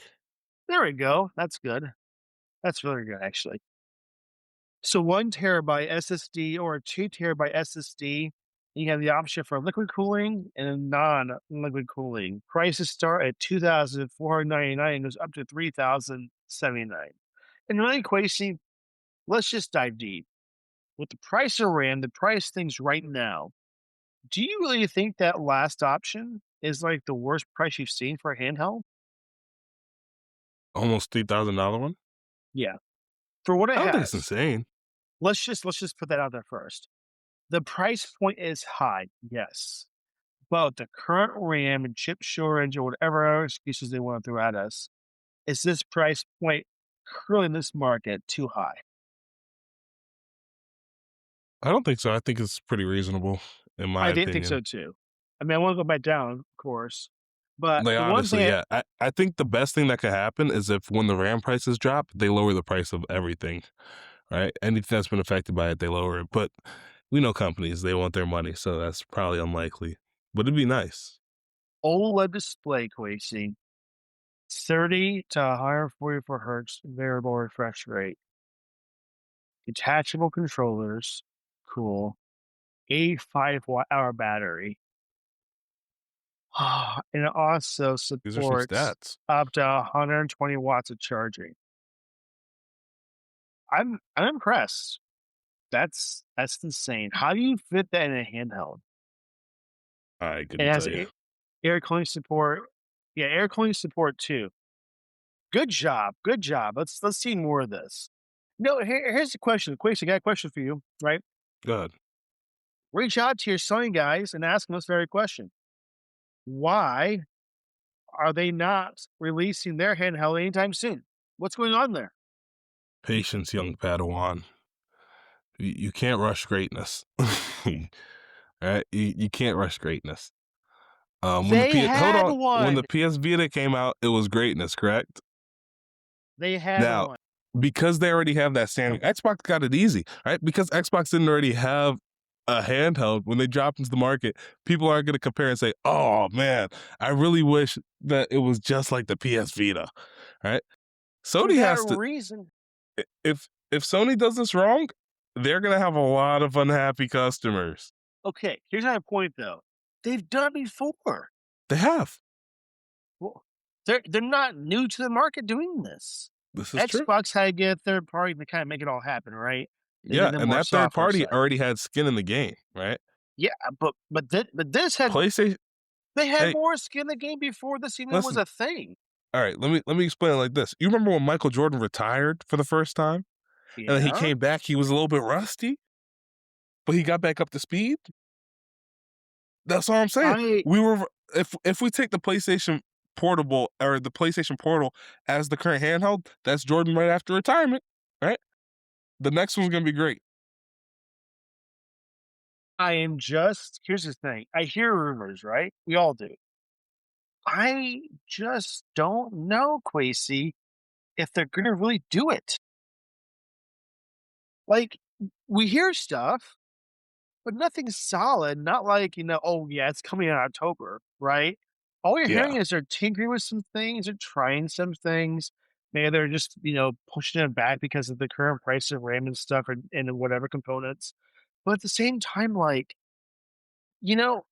There we go. That's good. That's really good, actually. So 1 terabyte SSD or a 2 terabyte SSD, you have the option for liquid cooling and non-liquid cooling. Prices start at 2,499 and goes up to 3,079. And really, Quasi, let's just dive deep. With the price of RAM, the price things right now, do you really think that last option is like the worst price you've seen for a handheld? Almost $3,000 one? Yeah. For what it I don't think it's has, insane. let's just put that out there first. The price point is high, yes. But the current RAM and chip shortage or whatever other excuses they want to throw at us, is this price point currently in this market too high? I don't think so. I think it's pretty reasonable, in my I didn't think so opinion. too. I mean, I want to go back down, of course. But Like, the one thing honestly, yeah. I think the best thing that could happen is if when the RAM prices drop, they lower the price of everything, right? Anything that's been affected by it, they lower it. But we know companies, they want their money, so that's probably unlikely. But it'd be nice. OLED display, Quasi, 30 to 144 hertz variable refresh rate, detachable controllers, cool, 85 watt hour battery. And it also These are some supports stats. up to 120 watts of charging. I'm impressed. That's insane. How do you fit that in a handheld? I It couldn't has tell you. air cooling support. Yeah, air cooling support too. Good job. Good job. Let's see more of this. No, here's the question. Quick, I got a question for you, right? Good. Reach out to your Sony guys and ask them this very question. Why are they not releasing their handheld anytime soon? What's going on there? Patience, young Padawan. You can't rush greatness. Right? You can't rush greatness. They Hold had on, when one. the PS Vita came out, it was greatness, correct? They had Now, one. because they already have that standing, Xbox got it easy, right? Because Xbox didn't already have a handheld when they dropped into the market, people aren't going to compare and say, "Oh man, I really wish that it was just like the PS Vita." Right? For Sony that has to reason, if Sony does this wrong, they're going to have a lot of unhappy customers. okay, here's my point though. They've done it before. They have. Well, they're not new to the market doing this. This is true. Xbox had to get a third party to kind of make it all happen, right? They Yeah, did the and more that third software party side. already had skin in the game, right? Yeah, but this had PlayStation. they had Hey, more skin in the game before this even was listen. a thing. All right, let me explain it like this. You remember when Michael Jordan retired for the first time, and then he Yeah, came back. He was a little bit rusty, but he got back up to speed. That's all I'm saying. I We were if we take the PlayStation Portable or the PlayStation Portal as the current handheld, that's Jordan right after retirement, right? The next one's gonna be great. I am just here's the thing. I hear rumors, right? We all do. I just don't know, Quasi, if they're gonna really do it. Like we hear stuff, but nothing's solid, not like, "Oh, yeah, it's coming in October," right? All you're hearing Yeah. is they're tinkering with some things, they're trying some things. Maybe they're just, pushing it back because of the current price of RAM and stuff and whatever components. But at the same time, like, you know,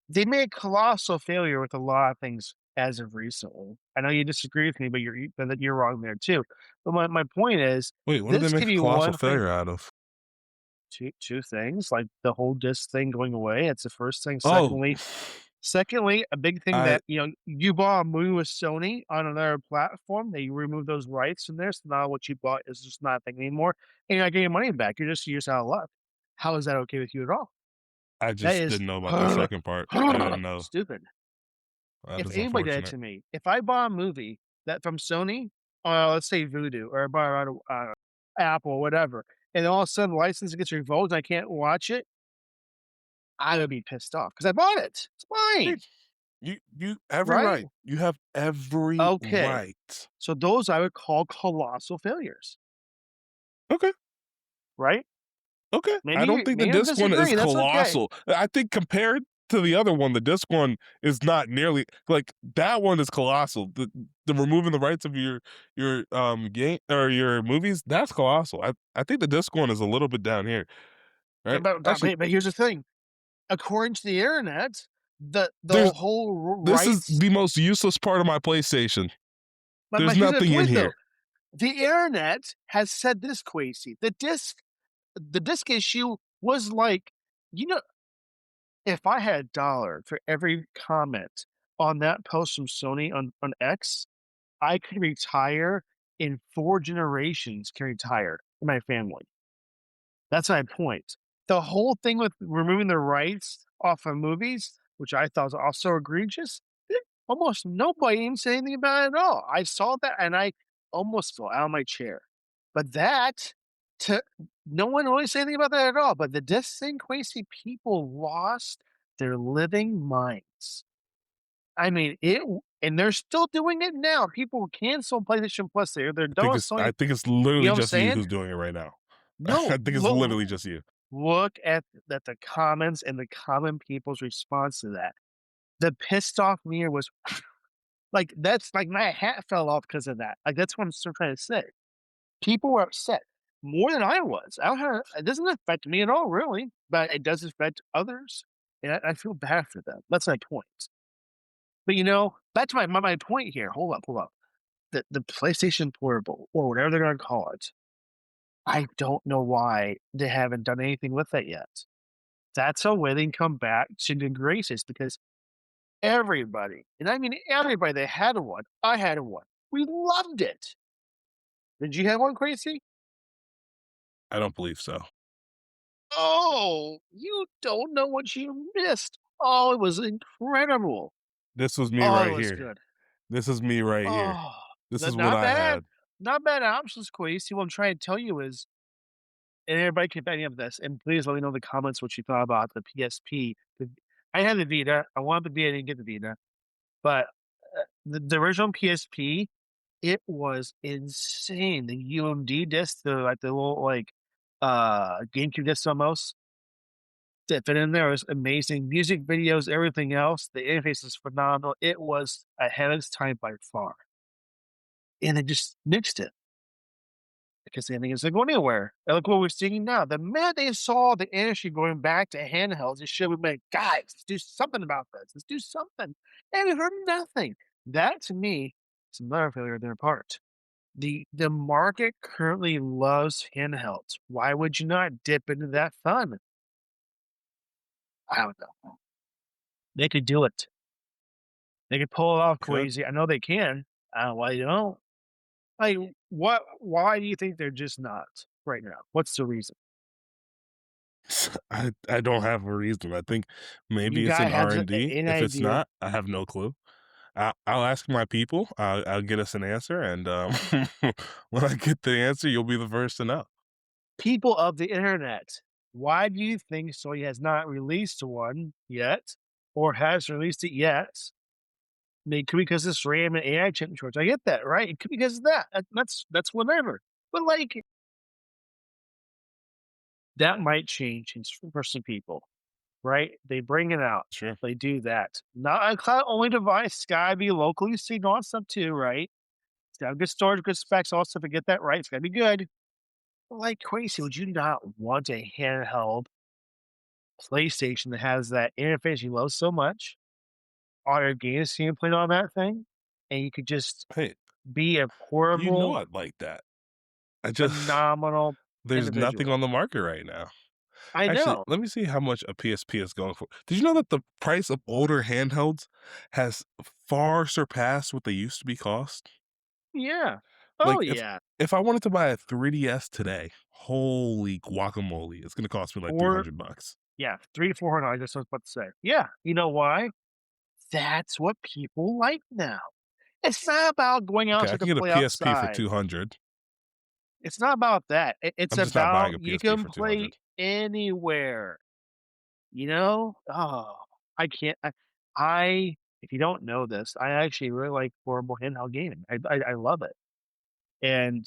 they made a colossal failure with a lot of things as of recently. I know you disagree with me, but you're wrong there too. But my point is, Wait, what did they this could make a be colossal one thing. failure out of? Two things, like the whole disk thing going away, it's the first thing. Oh, Secondly, a big thing I that, you bought a movie with Sony on another platform, they remove those rights from there, so now what you bought is just not a thing anymore, and you're not getting your money back, you're just out of luck. How is that okay with you at all? I That just is didn't know about the second part. I didn't know. stupid. That If is anybody did it unfortunate. to me, if I bought a movie that from Sony, let's say Vudu, or I bought it on, Apple, whatever, and all of a sudden the license gets revoked, and I can't watch it, I would be pissed off because I bought it. It's Hey, mine, you every right? right. You have every Okay. right. So those I would call colossal failures, Okay. right? Okay. I don't think the Maybe I'm disc one is disagreeing. That's okay. colossal. I think compared to the other one, the disc one is not nearly like that one is colossal. The removing the rights of your game or your movies, that's colossal. I think the disc one is a little bit down here, right? Actually, But here's the thing. According to the internet, the there's whole this is rights. the most useless part of my PlayStation. There's But here's the nothing in point though. here. The internet has said this, Quasi. The disc issue was like, you know, if I had a dollar for every comment on that post from Sony on X, I could retire in 4 generations can retire in my family. That's my point. The whole thing with removing the rights off of movies, which I thought was also egregious, almost nobody even said anything about it at all. I saw that and I almost fell out of my chair. But that to no one really said anything about that at all. But the disc thing, crazy people lost their living minds. I mean, and they're still doing it now. People cancel PlayStation Plus. They're done with I Sony. think it's You literally know what I'm just you saying? who's doing it right now. I No, think it's literally just you. look at the comments and the common people's response to that. The pissed off me was like that's like my hat fell off because of that. Like that's what I'm still trying to say. People were upset more than I was. I don't have, it doesn't affect me at all, really, but it does affect others, and I feel bad for them. That's my point. But back to my point here. Hold up. The PlayStation Portable or whatever they're going to call it. I don't know why they haven't done anything with it yet. That's a way they can come back to the graces because everybody, and I mean everybody that had one, I had one. We loved it. Did you have one, Crazy? I don't believe so. Oh, you don't know what you missed. Oh, it was incredible. This was me Oh, it right was here. good. This is me right here. Oh, This is what not I bad. had. Not bad options, Quasi. What I'm trying to tell you is, and everybody can any of this, and please let me know in the comments what you thought about the PSP. I had the Vita. I wanted the Vita. I didn't get the Vita. But the original PSP, it was insane. The UMD disc, the little GameCube disc almost that fit in there was amazing. Music videos, everything else. The interface is phenomenal. It was ahead of its time by far, and they just nixed it because they think it's not going anywhere. And look what we're seeing now. The minute they saw the industry going back to handhelds, it should have been, guys, let's do something about this. Let's do something. And we heard nothing. That to me is another failure on their part. The market currently loves handhelds. Why would you not dip into that fun? I don't know. They could do it. They could pull it off Could. crazy. I know they can. I don't know why you don't. Like, what? Why do you think they're just not right now? What's the reason? I don't have a reason. I think You maybe it's gotta in have R&D. an If it's idea. not, I have no clue. I'll ask my people. I'll get us an answer, and when I get the answer, you'll be the first to know. People of the internet, why do you think Sony has not released one yet, or has released it yet? I mean, it could be because this RAM and AI chip shortage. I get that, right? It could be because of that. That's whatever. But like that might change for some people, right? They bring it out. Sure. They do that. Not a cloud only device. It's gotta be locally synced on stuff too, right? It's got good storage, good specs. Also, if I get that right, it's gotta be good. But like crazy, would you not want a handheld PlayStation that has that interface you love so much? All your games you can play on that thing, and you could just Hey, be a you know portable, I'd like that. I just phenomenal there's nothing individual. on the market right now. I Actually, know. let me see how much a PSP is going for. Did you know that the price of older handhelds has far surpassed what they used to be cost? Yeah. Oh, Like yeah. if I wanted to buy a 3DS today, holy guacamole, it's gonna cost me like Or 300 bucks. yeah, 3 to 400, that's what I was about to say. Yeah, you know why? That's what people like now. It's not about going Okay, I outside to can get a play PSP for outside. 200. It's not about that. It's I'm just not buying about a you PSP can for play 200. anywhere. Oh, I can't. I if you don't know this, I actually really like portable handheld gaming. I love it, and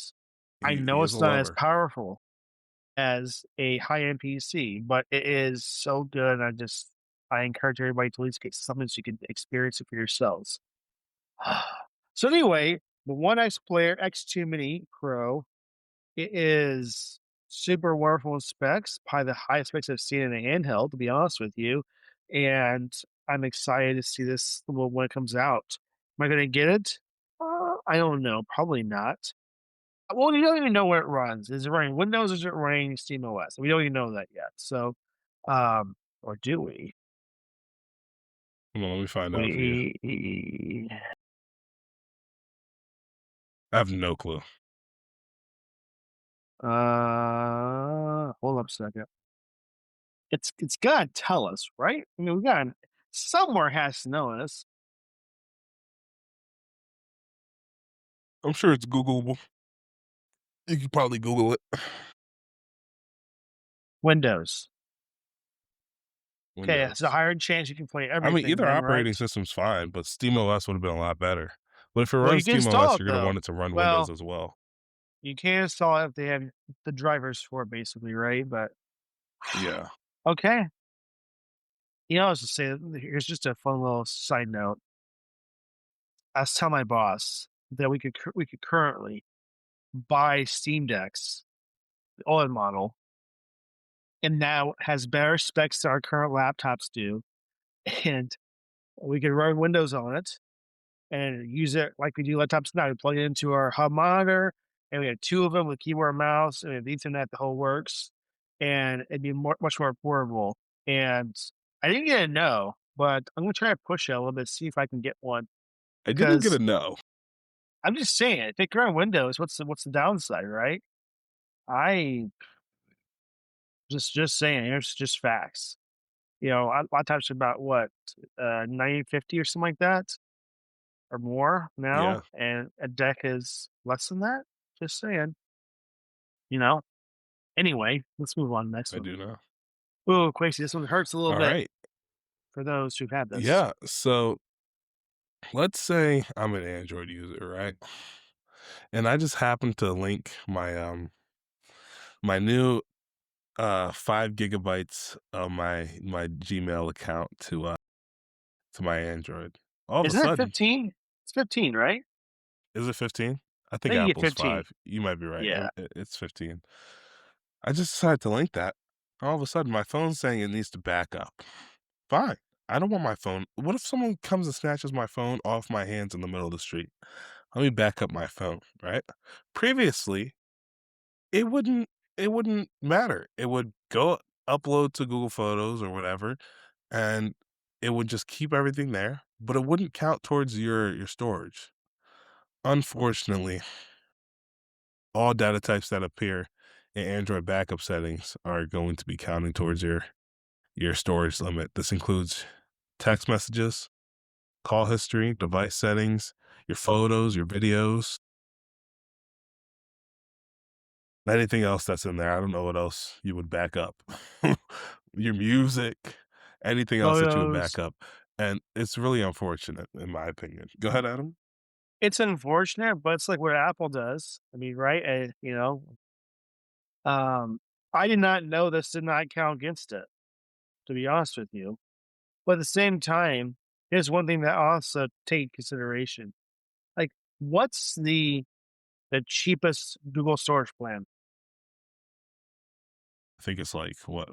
I He know is a it's not as lover. powerful as a high-end PC, but it is so good. I encourage everybody to at least get something so you can experience it for yourselves. So anyway, the One X Player X2 Mini Pro, it is super wonderful in specs, probably the highest specs I've seen in a handheld, to be honest with you. And I'm excited to see this when it comes out. Am I going to get it? I don't know. Probably not. Well, you don't even know where it runs. Is it running Windows? Or is it running SteamOS? We don't even know that yet. So, or do we? Hold on, let me find out for you. We I have no clue. hold up a second. It's gotta tell us, right? I mean, we got somewhere has to know this. I'm sure it's Googleable. You could probably Google it. Windows. Okay, it's a Windows. higher chance you can play I mean, everything either then, operating right? system's fine, but SteamOS would have been a lot better. But if it Well, you runs can install SteamOS, it you're gonna though. want it to run Windows Well, as well. you can install it if they have the drivers for it, basically, right? But Yeah. okay, I was to say, here's just a fun little side note. I was telling my boss that we could currently buy Steam Decks, the OLED model, and now has better specs than our current laptops do, and we could run Windows on it and use it like we do laptops now. We plug it into our hub monitor, and we have two of them with keyboard and mouse, and we have Ethernet, the whole works, and it'd be much more affordable. And I didn't get a no, but I'm gonna try to push it a little bit, see if I can get one I didn't get a because no. I'm just saying, if they can run Windows, what's the downside, right? I just saying, it's just facts. A lot of times about what 950 or something like that or more now, Yeah, and a deck is less than that. Just saying, you know. Anyway, let's move on to the next I one. do know. Ooh, Quasey, this one hurts a little All bit right. for those who've had this. Yeah. So let's say I'm an Android user, right? And I just happen to link my new 5 gigabytes of my Gmail account to my Android. All of a Isn't it sudden, 15? It's 15, right? is it 15? I I think think you get Apple's 15. 5. You might be right. Yeah. It's 15. I just decided to link that. All of a sudden, my phone's saying it needs to back up. Fine. I don't want my phone. What if someone comes and snatches my phone off my hands in the middle of the street? Let me back up my phone, right? Previously, it wouldn't it wouldn't matter. It would go upload to Google Photos or whatever, and it would just keep everything there, but it wouldn't count towards your storage. Unfortunately, all data types that appear in Android backup settings are going to be counting towards your storage limit. This includes text messages, call history, device settings, your photos, your videos, anything else that's in there. I don't know what else you would back up. Your music, anything else that you would Photos. back up. And it's really unfortunate, in my opinion. Go ahead, Adam. It's unfortunate, but it's like what Apple does. I mean, right? Um, I did not know this did not count against it, to be honest with you. But at the same time, here's one thing that also take consideration. Like, what's the cheapest Google storage plan? I think it's like, what,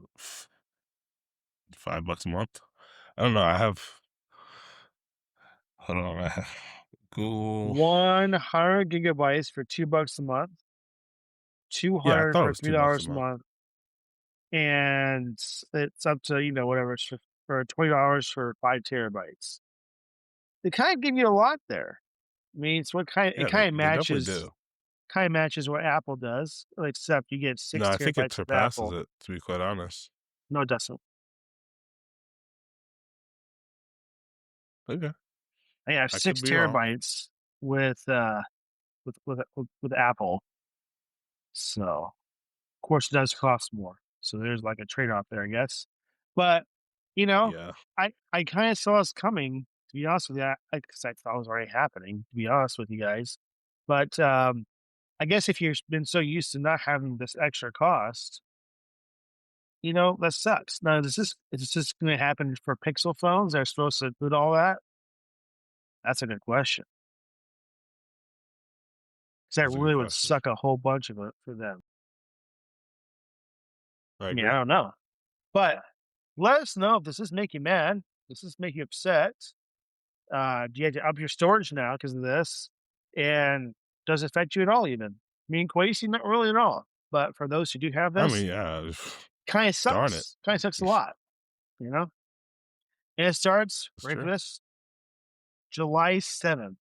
$5 a month? I don't know. I have, hold on. I have Google. 100 gigabytes for $2 a month, Yeah, I 200 thought it for was $2 a $3 a month. month, and it's up to, whatever, it's for $20 for 5 terabytes. They kind of give you a lot there. I mean, it's what kind it Yeah, they, kind of they definitely matches do. kind of matches what Apple does, except you get No, six I think it terabytes with surpasses Apple. it, to be quite honest. No, it doesn't. Okay. I have I could six be wrong. terabytes with with Apple. So, of course, it does cost more. So there's like a trade off there, I guess. But You know, Yeah. I kinda saw this coming, to be honest with you, because I thought it was already happening, to be honest with you guys. But, I guess if you've been so used to not having this extra cost, that sucks. Now, is this gonna happen for Pixel phones that are supposed to include all that? That's a good question. 'Cause that That's a good really would question. suck a whole bunch of it for them. I I mean, I agree. don't know. But let us know if this make you mad. Does this make you upset? Do you have to up your storage now because of this? And does it affect you at all even? Me and Quasey, not really at all. But for those who do have I this, mean, yeah, kinda darn it. sucks. Kinda sucks a lot, you know? And it starts, It's ready for true. this? July 7th.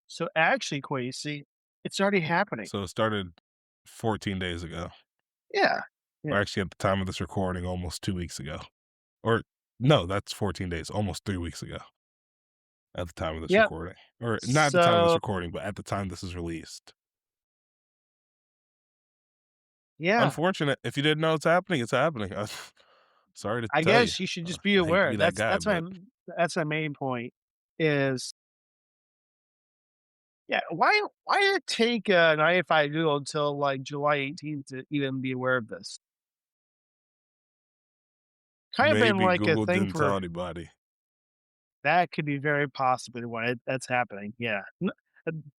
So actually, Quasey, it's already happening. So it started 14 days ago, Yeah. or Yeah. actually at the time of this recording, almost 2 weeks ago. Or no, that's 14 days, almost 3 weeks ago at the time of this Yep. recording. Or not at the time of this So, recording, but at the time this is released. yeah. Unfortunate. If you didn't know it's happening, it's happening. Sorry to I tell you. guess you should just be I hate to aware. be that guy, That's my but that's my main point is, yeah, why did it take, an IFI Google until, like, July 18th to even be aware of this? Kind of been maybe like a Google thing didn't tell for anybody. that could be very possibly why that's happening, yeah.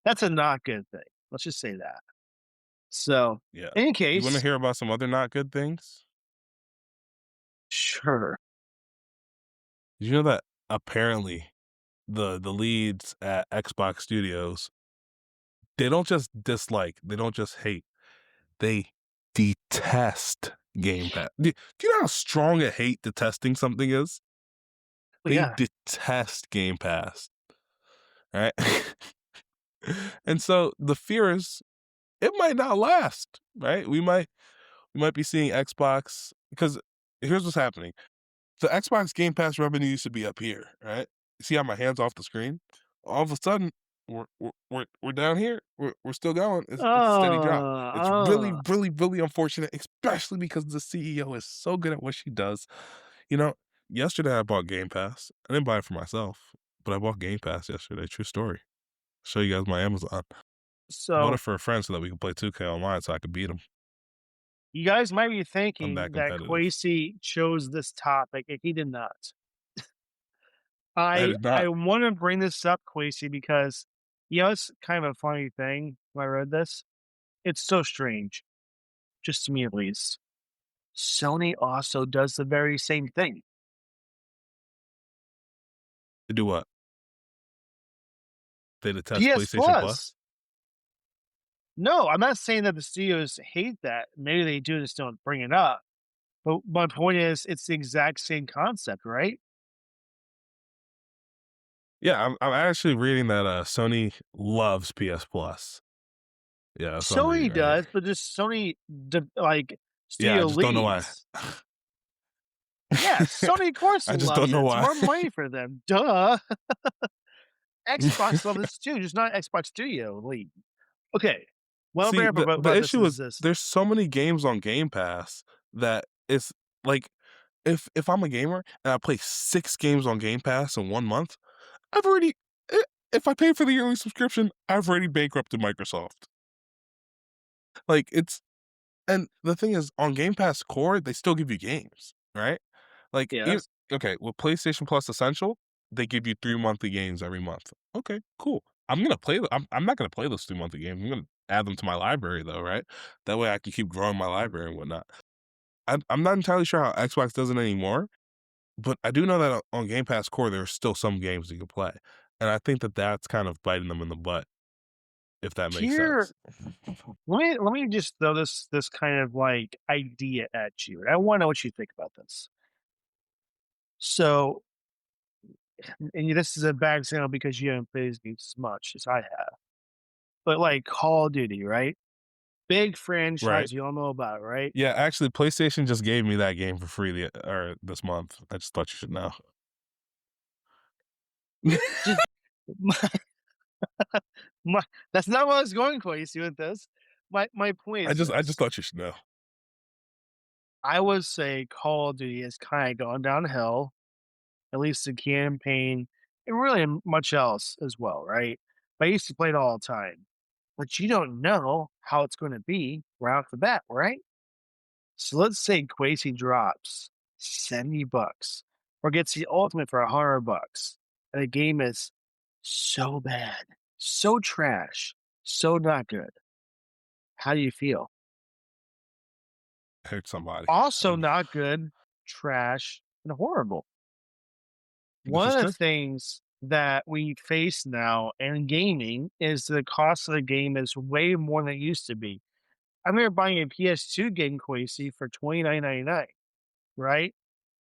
That's a not good thing. Let's just say that. So, Yeah. in any You wanna case, hear about some other not good things? sure. Did you know that apparently the leads at Xbox Studios, they don't just dislike, they don't just hate, they detest Game Pass. Do you know how strong a hate detesting something is? But They yeah. detest Game Pass, right? And so the fear is it might not last, right? We might be seeing Xbox because here's what's happening. The Xbox Game Pass revenue used to be up here, right? See how my hands off the screen? All of a sudden, we're down here. We're still going. It's a steady drop. It's really, Oh. really, really unfortunate, especially because the CEO is so good at what she does. You know, yesterday I bought Game Pass. I didn't buy it for myself, but I bought Game Pass yesterday. True story. Show you guys my Amazon. I bought it So, for a friend so that we could play 2K online so I could beat him. you guys might be I'm thinking that that competitive. Quasi chose this topic, and he did not. I I did I not. wanna bring this up, Quasi, because, it's kind of a funny thing when I read this. It's so strange, just to me at least. Sony also does the very same thing. To do what? They detest PS PlayStation Plus? Plus. No, I'm not saying that the studios hate that. Maybe they do, just don't bring it up. But my point is, it's the exact same concept, right? Yeah, I'm actually reading that, Sony loves PS Plus. Yeah, that's what I'm reading Sony right here. does, but just Sony, like, Yeah, I studio just don't know why. leads. Yeah, Sony, of course, I just don't loves it. know It's why. more money for them. Duh. Xbox loves this too, just not Xbox Studio League. Okay. What I'm See, bringing up the about this issue is is this. there's so many games on Game Pass that it's like, if I'm a gamer and I play 6 games on Game Pass in 1 month, I've already I if I pay for the yearly subscription, I've already bankrupted Microsoft. Like, it's and the thing is, on Game Pass Core, they still give you games, right? Like, Yes. okay, with PlayStation Plus Essential, they give you 3 monthly games every month. Okay, cool. I'm not gonna play those 3 monthly games. I'm gonna add them to my library though, right? That way I can keep growing my library and whatnot. I'm not entirely sure how Xbox does it anymore, but I do know that on Game Pass Core, there are still some games you can play, and I think that that's kind of biting them in the butt, if that makes Here, sense. let me just throw this kind of like idea at you. And I want to know what you think about this. So, and this is a bad example because you haven't played these games as much as I have. But like Call of Duty, right? Big Right. franchise, you all know about, it, right? Yeah, actually, PlayStation just gave me that game for free this month. I just thought you should know. Just my that's not what I was going for. You see with this? My point is I just this. thought you should know. I would say Call of Duty has kind of gone downhill. at least the campaign, and really much else as well, right? But I used to play it all the time. But you don't know how it's going to be right off the bat, right? So let's say Quasi drops $70 or gets the ultimate for $100, and the game is so bad, so trash, so not good. How do you feel? Hurt somebody. Also Um, not good, trash, and horrible. this One is of the true. things that we face now in gaming is the cost of the game is way more than it used to be. I remember buying a PS2 game, Quasi, for 29.99, right?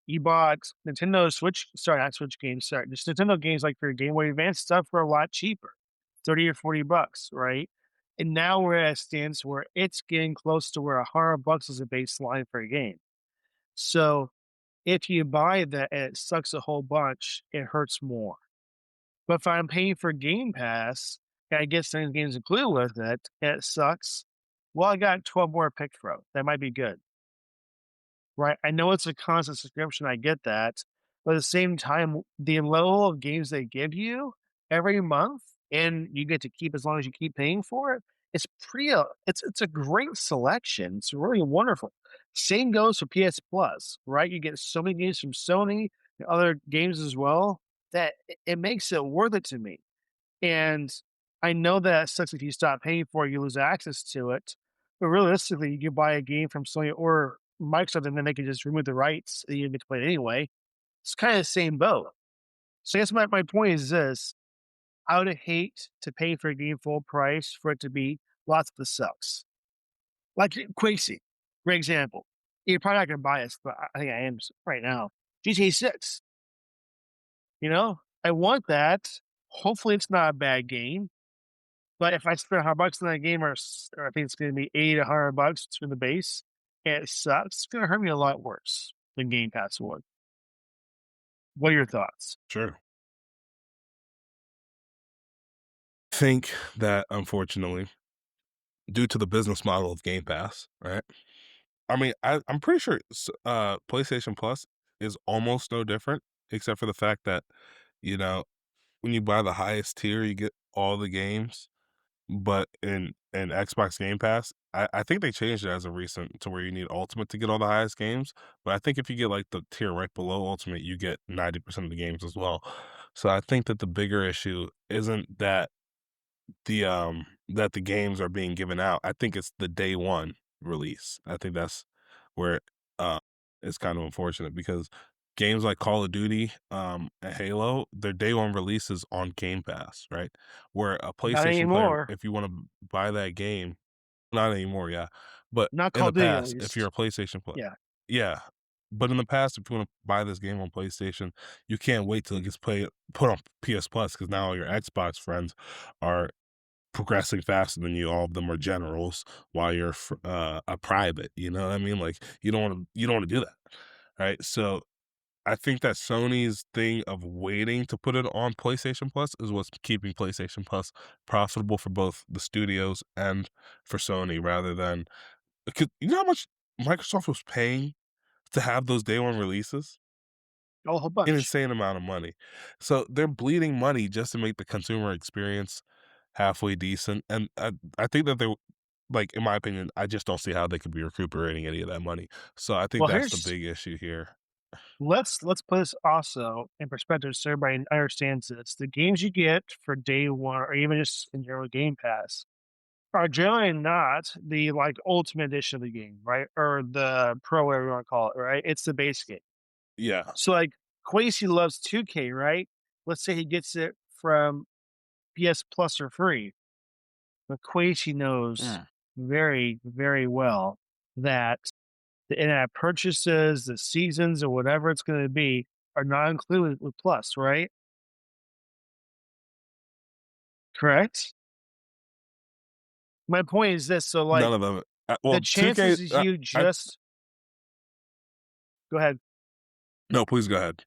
You bought Nintendo Switch, sorry, not Switch games, sorry, just Nintendo games like for your Game Boy Advance stuff for a lot cheaper, 30 or $40, right? And now we're at a stance where it's getting close to where $100 is a baseline for a game. So if you buy that and it sucks a whole bunch, it hurts more. But if I'm paying for Game Pass and I get certain games included with it and it sucks, well, I got 12 more to pick from. That might be good. Right, I know it's a constant subscription, I get that, but at the same time, the level of games they give you every month, and you get to keep as long as you keep paying for it, it's pretty, it's a great selection, it's really wonderful. Same goes for PS Plus, right? You get so many games from Sony and other games as well, that it makes it worth it to me. And I know that sucks if you stop paying for it, you lose access to it. But realistically, you can buy a game from Sony or Microsoft, and then they can just remove the rights and you get to play it anyway. It's kind of the same boat. So I guess my point is this. I would hate to pay for a game full price for it to be lots of the sucks. Like Quasi, for example. You're probably not gonna buy this, but I think I am right now. GTA 6. You know? I want that. Hopefully it's not a bad game. But if I spend $100 on that game, or I think it's going to be 80 to $100 for the base, and it sucks, it's going to hurt me a lot worse than Game Pass would. What are your thoughts? Sure. Think that unfortunately, due to the business model of Game Pass, right? I mean, I'm pretty sure PlayStation Plus is almost no different, except for the fact that, you know, when you buy the highest tier, you get all the games. But in Xbox Game Pass, I think they changed it as of recent to where you need Ultimate to get all the highest games. But I think if you get like the tier right below Ultimate, you get 90% of the games as well. So I think that the bigger issue isn't that the games are being given out. I think it's the day one release. I think that's where uh it's kind of unfortunate because games like Call of Duty, and Halo, their day one releases on Game Pass, right? Where a Not PlayStation player, anymore. if you want to buy that game, not anymore, yeah. But Not in Call the of Duty, at past, if you're least. a PlayStation player, Yeah. yeah. But in the past, if you want to buy this game on PlayStation, you can't wait till it gets put on PS Plus because now all your Xbox friends are progressing faster than you. All of them are generals while you're a private. You know what I mean? Like you don't want to do that, right? So I think that Sony's thing of waiting to put it on PlayStation Plus is what's keeping PlayStation Plus profitable for both the studios and for Sony, rather than because you know how much Microsoft was paying to have those day one releases? A whole An bunch. insane amount of money. So they're bleeding money just to make the consumer experience halfway decent, and I think that they like, in my opinion, I just don't see how they could be recuperating any of that money. So I think Well, that's the here's big issue here. let's put this also in perspective so everybody understands this. The games you get for day one, or even just in general Game Pass, are generally not the like ultimate edition of the game, right? Or the pro, whatever you want to call it, right? It's the base game. Yeah. So like Quasi loves 2K, right? Let's say he gets it from PS Plus for free. But Quasi knows Mm. very, very well that the in-app purchases, the seasons, or whatever it's going to be are not included with Plus, right? Correct. My point is this: so like None of them. the Well, 2K. chances is you I just go ahead. no, please go ahead.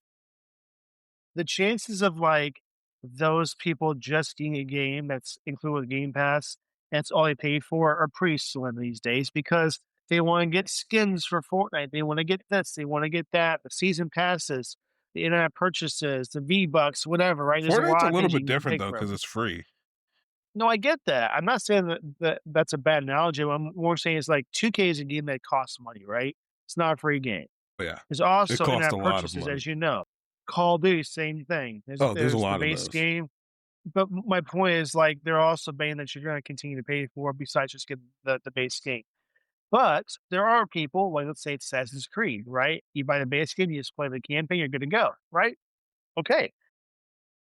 The chances of like those people just getting a game that's included with Game Pass, that's all they pay for, are pretty slim these days because they want to get skins for Fortnite. They want to get this, they want to get that, the season passes. the in-app purchases, the V-Bucks, whatever, right? There's a Fortnite's a lot of little things you bit can different pick though because from. it's free. No, I get that. I'm not saying that's a bad analogy. What I'm more saying is like 2K is a game that costs money, right? It's not a free game. But yeah, There's it also costs a in-app lot of purchases, money. as you know. Call of Duty, same thing. There's Oh, there's a there's the lot of base those. game, but my point is like they're also saying that you're going to continue to pay for besides just get the base game. But there are people, like let's say it's Assassin's Creed, right? You buy the base game, you just play the campaign, you're good to go, right? Okay,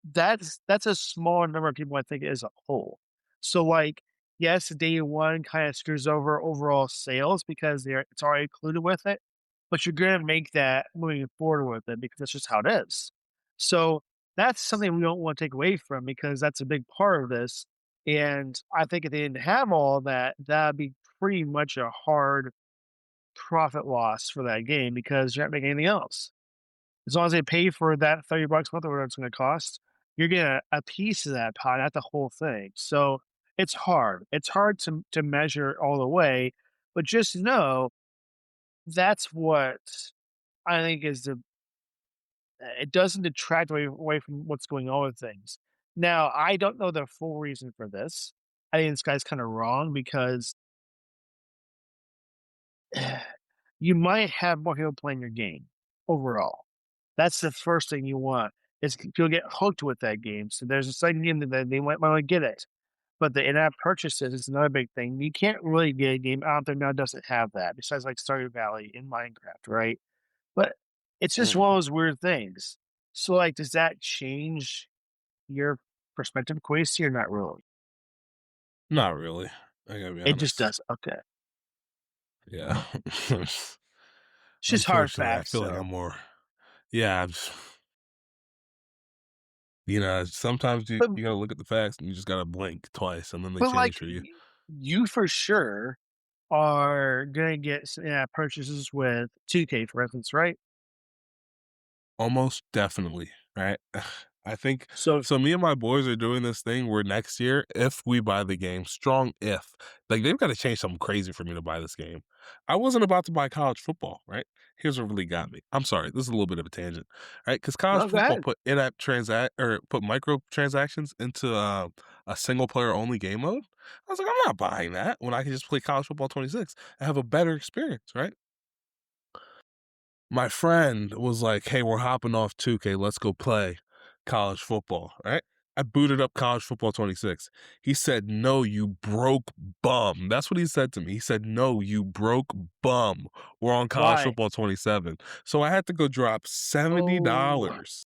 that's a smaller number of people I think as a whole. So like, yes, day one kind of screws over overall sales because it's already included with it, but you're gonna make that moving forward with it because that's just how it is. So that's something we don't want to take away from because that's a big part of this. And I think if they didn't have all that, that'd be pretty much a hard profit loss for that game because you're not making anything else. As long as they pay for that $30 a month or whatever it's gonna cost, you're getting a piece of that pie, not the whole thing. So, it's hard. It's hard to measure all the way, but just know that's what I think is it doesn't detract away from what's going on with things. Now, I don't know the full reason for this. I think this guy's kinda wrong because you might have more people playing your game overall. That's the first thing you want is you'll get hooked with that game. So there's a second game that they might want to get it. But the in-app purchases is another big thing. You can't really get a game out there now that doesn't have that, besides like Stardew Valley in Minecraft, right? But it's just Mm, one of those weird things. So like, does that change your perspective, Quasey, or not really? not really. I gotta be It just honest. does. Okay. Yeah. It's just hard Unfortunately, I facts, feel like so. I'm more. Yeah, sometimes But you gotta look at the facts and you just gotta blink twice and then they but change like for you. you for sure are gonna get purchases with 2K, for instance, right? Almost definitely, right? I think So so me and my boys are doing this thing where next year, if we buy the game, strong if, like they've got to change something crazy for me to buy this game. I wasn't about to buy college football, right? Here's what really got me. I'm sorry, this is a little bit of a tangent, right? Because college no, go football ahead. put in-app transact or put microtransactions into a single player only game mode. I was like, I'm not buying that when I can just play college football 26 and have a better experience, right? My friend was like, "Hey, we're hopping off 2K. Let's go play college football." Right? I booted up college football 26. He said, "No, you broke bum." That's what he said to me. He said, "No, you broke bum. We're on college Why? football 27." So I had to go drop Oh, $70.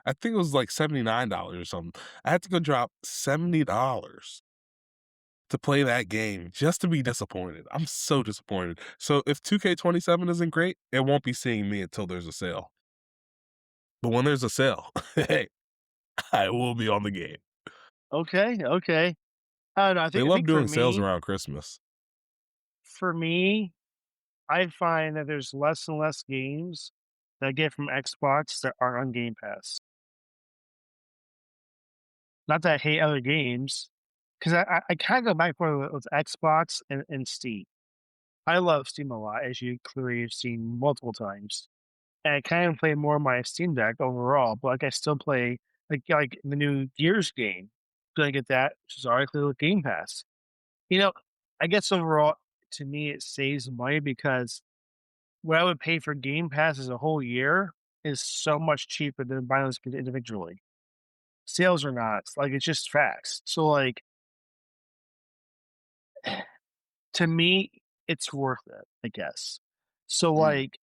I think it was like $79 or something. I had to go drop $70 to play that game just to be disappointed. I'm so disappointed. So if 2K27 isn't great, it won't be seeing me until there's a sale. But when there's a sale, hey, I will be on the game. okay, okay. I don't know. I They think I love think doing sales around Christmas. for me, I find that there's less and less games that I get from Xbox that aren't on Game Pass. Not that I hate other games, because I kind of go back and forth with Xbox and Steam. I love Steam a lot, as you clearly have seen multiple times. And I kind of play more on my Steam Deck overall, but like I still play like the new Gears game. Gonna get that, which is already clear with Game Pass. You know, I guess overall to me it saves money because what I would pay for Game Pass as a whole year is so much cheaper than buying those individually. Sales or not, like it's just facts. So like to me, it's worth it, I guess. So Mm. like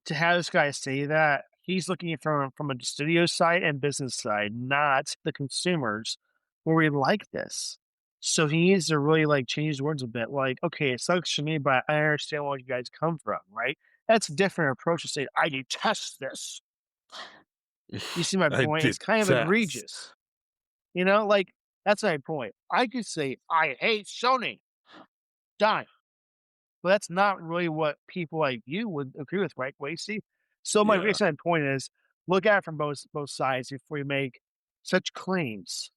to have this guy say that, he's looking at from a studio side and business side, not the consumers where we like this. So he needs to really like change his words a bit. Like, okay, it sucks for me, but I understand where you guys come from, right? That's a different approach to say, I detest this. You see my I point? It's kind of detest. egregious. You know, like that's my point. I could say, I hate Sony. Done. But that's not really what people like you would agree with, right, Wasey? So my Yeah. recent point is look at it from both sides before you make such claims.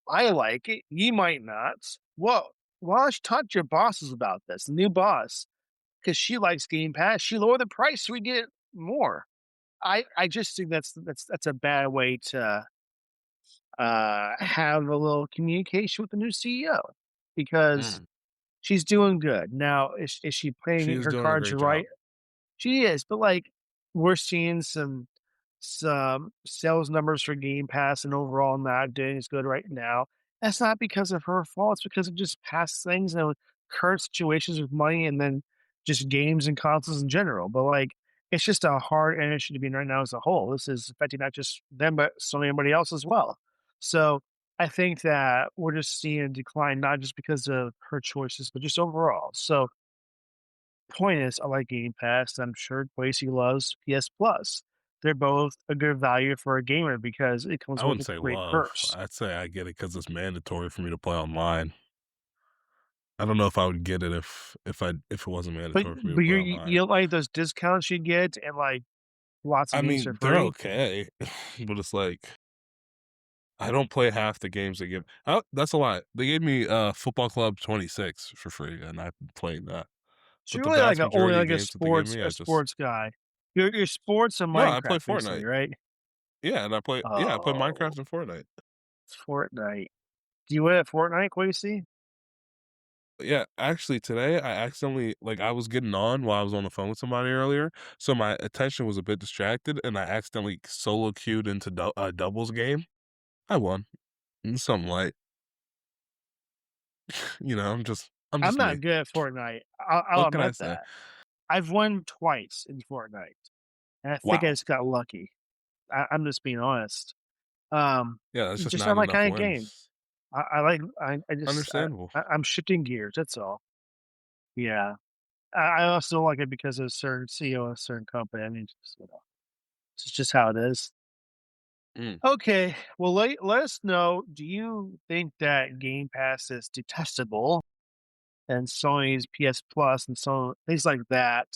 I like it. You might not. Well, why don't you talk to your bosses about this? The new boss, because she likes Game Pass. She lowered the price so we get more. I just think that's a bad way to have a little communication with the new CEO because Mm. she's doing good. Now, is she She playing is her doing a cards great right? job. She is, but, like, we're seeing some sales numbers for Game Pass and overall not doing as good right now. That's not because of her fault, it's because of just past things and current situations with money and then just games and consoles in general, but, like, it's just a hard industry to be in right now as a whole. This is affecting not just them, but so everybody else as well. So, I think that we're just seeing a decline not just because of her choices, but just overall. So, point is, I like Game Pass. I'm sure Quasi loves PS Plus. They're both a good value for a gamer because it comes I with wouldn't a say great love. perks. I'd say I get it because it's mandatory for me to play online. I don't know if I would get it if it wasn't But mandatory for me to but play you online. don't like those discounts you get and like lots of I games for mean, they're free. okay, but it's like I don't play half the games they give. Oh, that's a lie. They gave me Football Club 26 for free, and I've been playing that. So But you're the really like vast a only majority of like games that they give me, a I just sports guy. You're sports and no, I play Minecraft Fortnite. basically, right? Yeah, and I play Oh, Minecraft and Fortnite. Fortnite. Do you win at Fortnite, Quasi? Yeah, actually today I accidentally like I was getting on while I was on the phone with somebody earlier, so my attention was a bit distracted, and I accidentally solo queued into a doubles game. I won. Something light. I'm I'm just me. not good at Fortnite. I'll What can I admit say? that. I've won twice in Fortnite, and I think I Wow. just got lucky. I'm just being honest. Yeah, that's just Just not not my enough kinda game. wins. I like I just Understandable. I'm shifting gears, that's all. Yeah. I also don't like it because of a certain CEO of a certain company. I mean, just, it's just how it is. Mm. Okay, well, let us know, do you think that Game Pass is detestable and Sony's PS Plus and so things like that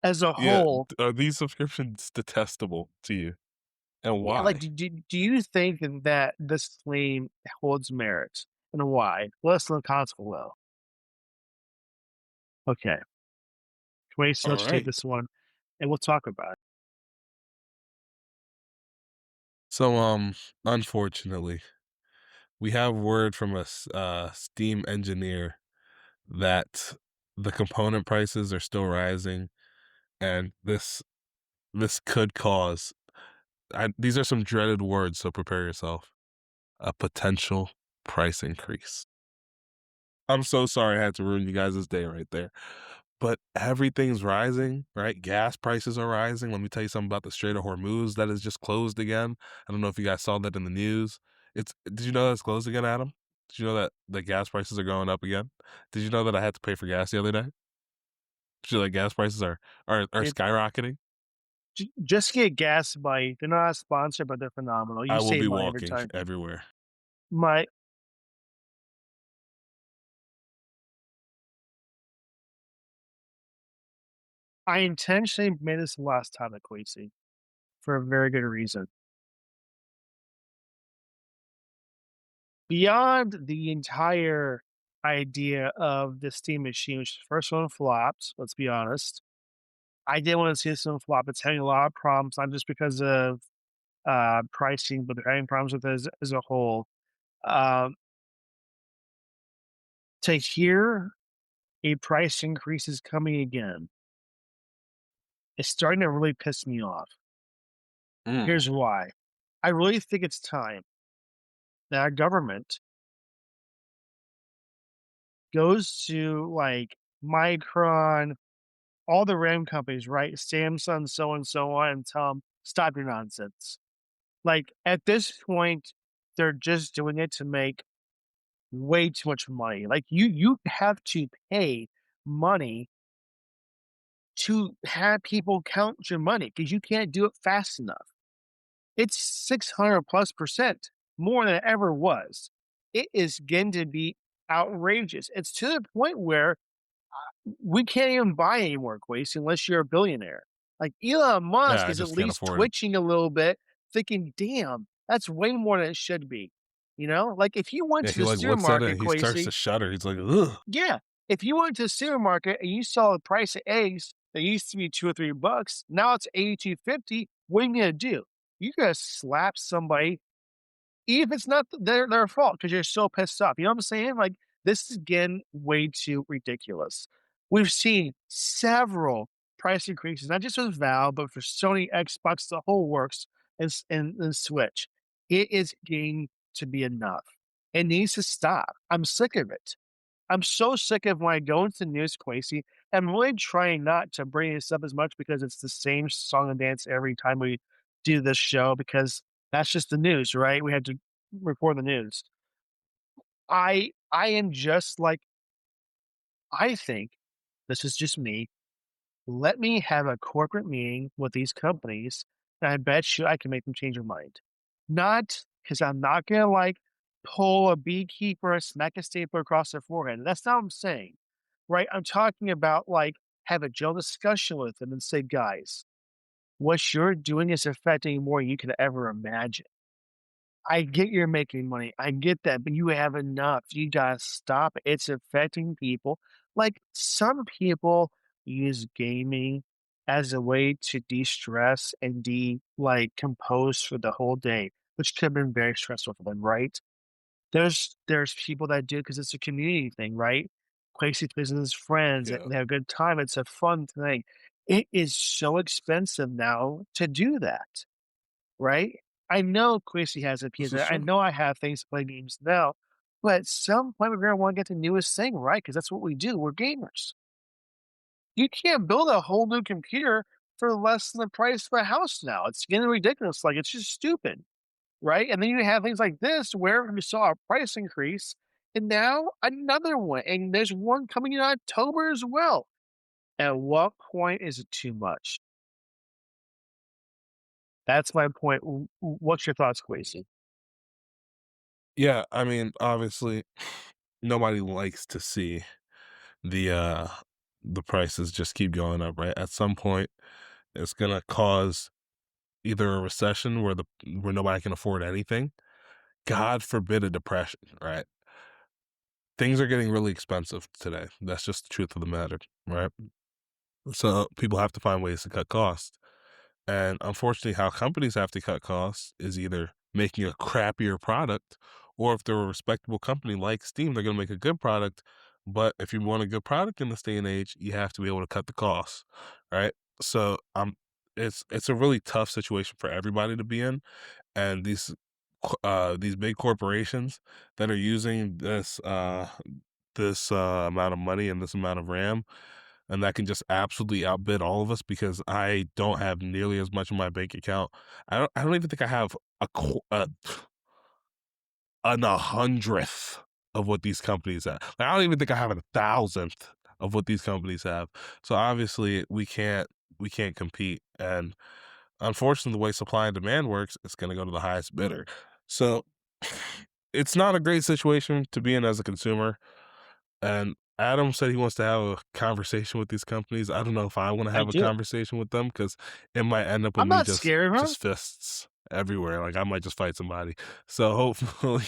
as a Yeah, whole? are these subscriptions detestable to you, and Yeah, like, why? do you think that this claim holds merit, and why? Let us know in the comments below. Okay. Wait, so let's take Alright. this one and we'll talk about it. So, unfortunately, we have word from a Steam engineer that the component prices are still rising, and this could cause these are some dreaded words, so prepare yourself, a potential price increase. I'm so sorry I had to ruin you guys' day right there. But everything's rising, right? Gas prices are rising. Let me tell you something about the Strait of Hormuz that is just closed again. I don't know if you guys saw that in the news. Did you know that's closed again, Adam? Did you know that the gas prices are going up again? Did you know that I had to pay for gas the other day? Did you know that gas prices are It skyrocketing? just get gas bite. They're not a sponsor, but they're phenomenal. You I will save be money every walking time. everywhere. My I intentionally made this the last time at Quasi for a very good reason. Beyond the entire idea of the Steam machine, which the first one flopped, let's be honest. I did want to see this one flop. It's having a lot of problems, not just because of pricing, but they're having problems with it as a whole. Um, to hear a price increase is coming again, it's starting to really piss me off. Mm. Here's why. I really think it's time that our government goes to like Micron, all the RAM companies, right? Samsung, so and so on, and tell them, stop your nonsense. Like at this point, they're just doing it to make way too much money. Like you have to pay money to have people count your money because you can't do it fast enough. It's 600 plus percent more than it ever was. It is getting to be outrageous. It's to the point where we can't even buy any more Quace unless you're a billionaire. Like Elon Yeah, Musk I is at just can't least afford it. twitching a little bit, thinking, damn, that's way more than it should be. You know, like if you went Yeah, to he the like looks at it and supermarket, he starts Quasi, to shudder. He's like, ugh. yeah, if you went to the supermarket and you saw the price of eggs that used to be $2 or $3, now it's 82.50. what are you gonna do? You're gonna slap somebody even if it's not their fault because 'cause you're so pissed off, you know what I'm saying? Like, this is getting way too ridiculous. We've seen several price increases, not just with Valve, but for Sony, Xbox, the whole works, and Switch. It is getting to be enough. It needs to stop. I'm sick of it. I'm so sick of when I go into the news, Quasi. I'm really trying not to bring this up as much because it's the same song and dance every time we do this show because that's just the news, right? We had to report the news. I am just like I think this is just me. Let me have a corporate meeting with these companies, and I bet you I can make them change their mind. Not because I'm not gonna like pull a beekeeper and smack a stapler across their forehead. That's not what I'm saying. Right? I'm talking about like have a general discussion with them and say, guys, what you're doing is affecting more than you could ever imagine. I get you're making money. I get that, but you have enough. You gotta stop it. It's affecting people. Like some people use gaming as a way to de-stress and compose for the whole day, which could have been very stressful for them, right? There's people that do because it's a community thing, right? Quasi plays with his friends and Yeah. they have a good time. It's a fun thing. It is so expensive now to do that. Right? I know Chrissy has a This PS. is I true. know I have things to play games now, but at some point we're gonna want to get the newest thing, right? Because that's what we do. We're gamers. You can't build a whole new computer for less than the price of a house now. It's getting ridiculous. Like it's just stupid, right? And then you have things like this where we saw a price increase, and now another one, and there's one coming in October as well. At what point is it too much? That's my point. What's your thoughts, Quasi? Yeah, I mean, obviously, nobody likes to see the, uh the prices just keep going up, right? At some point, it's gonna cause either a recession where nobody can afford anything, God forbid a depression, right? Things are getting really expensive today. That's just the truth of the matter, right? So people have to find ways to cut costs. And unfortunately, how companies have to cut costs is either making a crappier product, or if they're a respectable company like Steam, they're going to make a good product. But if you want a good product in this day and age, you have to be able to cut the costs, right? So it's a really tough situation for everybody to be in, and these big corporations that are using this amount of money and this amount of RAM, and that can just absolutely outbid all of us because I don't have nearly as much in my bank account. I don't even think I have an 100th of what these companies have. Like, I don't even think I have a 1,000th of what these companies have. So obviously we can't compete. And unfortunately, the way supply and demand works, it's going to go to the highest bidder. So it's not a great situation to be in as a consumer. And Adam said he wants to have a conversation with these companies. I don't know if I want to I have a do. conversation with them because it might end up with I'm me not just scared of him. just fists everywhere. Like I might just fight somebody. So hopefully,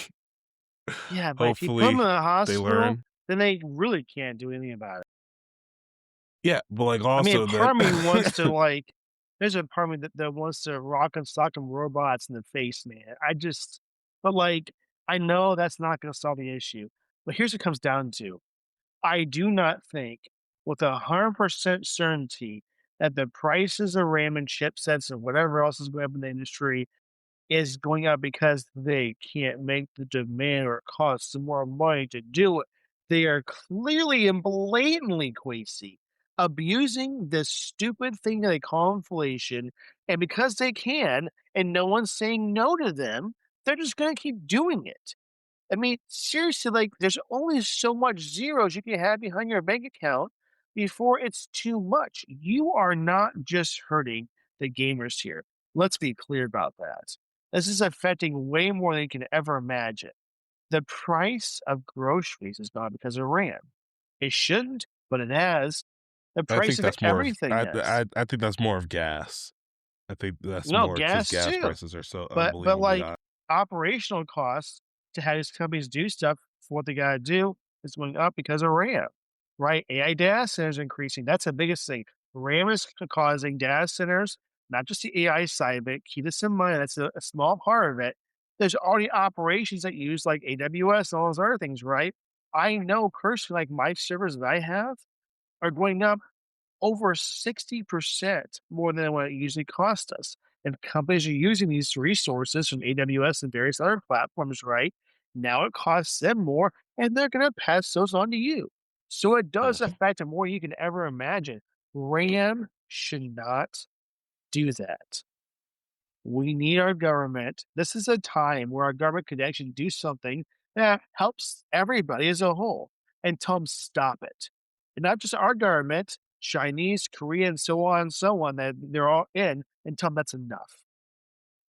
Yeah, but if you put him hopefully in a they hospital, learn. then they really can't do anything about it. Yeah, but like I mean, also part that of me wants to like there's a part of me that wants to rock and sock 'em robots in the face, man. But like, I know that's not gonna solve the issue. But here's what it comes down to. I do not think with 100% certainty that the prices of RAM and chipsets and whatever else is going up in the industry is going up because they can't make the demand or it costs them more money to do it. They are clearly and blatantly, Quasi, abusing this stupid thing that they call inflation. And because they can, and no one's saying no to them, they're just going to keep doing it. I mean, seriously, like, there's only so much zeros you can have behind your bank account before it's too much. You are not just hurting the gamers here. Let's be clear about that. This is affecting way more than you can ever imagine. The price of groceries is gone because of RAM. It shouldn't, but it has. The I price think of that's more of everything has. I think that's more of gas. I think that's No, more because gas gas too. prices are so But unbelievably like high. operational costs to have these companies do stuff for what they gotta do is going up because of RAM, right? AI data centers increasing. That's the biggest thing. RAM is causing data centers not just the AI side of it. Keep this in mind. That's a small part of it. There's already operations that use like AWS and all those other things, right? I know personally, like my servers that I have are going up over 60% more than what it usually costs us. And companies are using these resources from AWS and various other platforms, right? Now it costs them more, and they're going to pass those on to you. So it does Mhm. affect it more than you can ever imagine. RAM should not do that. We need our government. This is a time where our government could actually do something that helps everybody as a whole and tell them stop it. And not just our government, Chinese, Korean, so on and so on, that they're all in and tell them that's enough.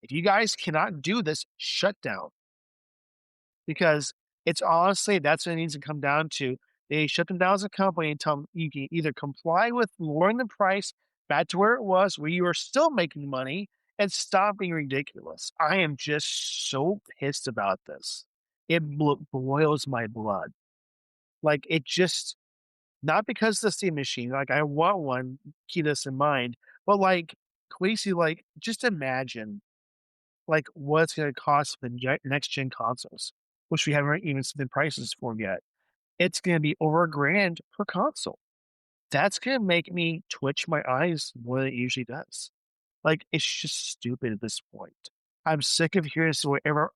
If you guys cannot do this, shut down. Because it's honestly, that's what it needs to come down to. They shut them down as a company and tell them you can either comply with lowering the price back to where it was, where you are still making money, and stop being ridiculous. I am just so pissed about this. It boils my blood. Like, it just, not because the steam machine, like, I want one, keep this in mind, but like, Quasi, like, just imagine like what it's going to cost for the next gen consoles, which we haven't even seen the prices for yet. It's going to be over a grand per console. That's going to make me twitch my eyes more than it usually does. Like it's just stupid at this point. I'm sick of hearing this whatever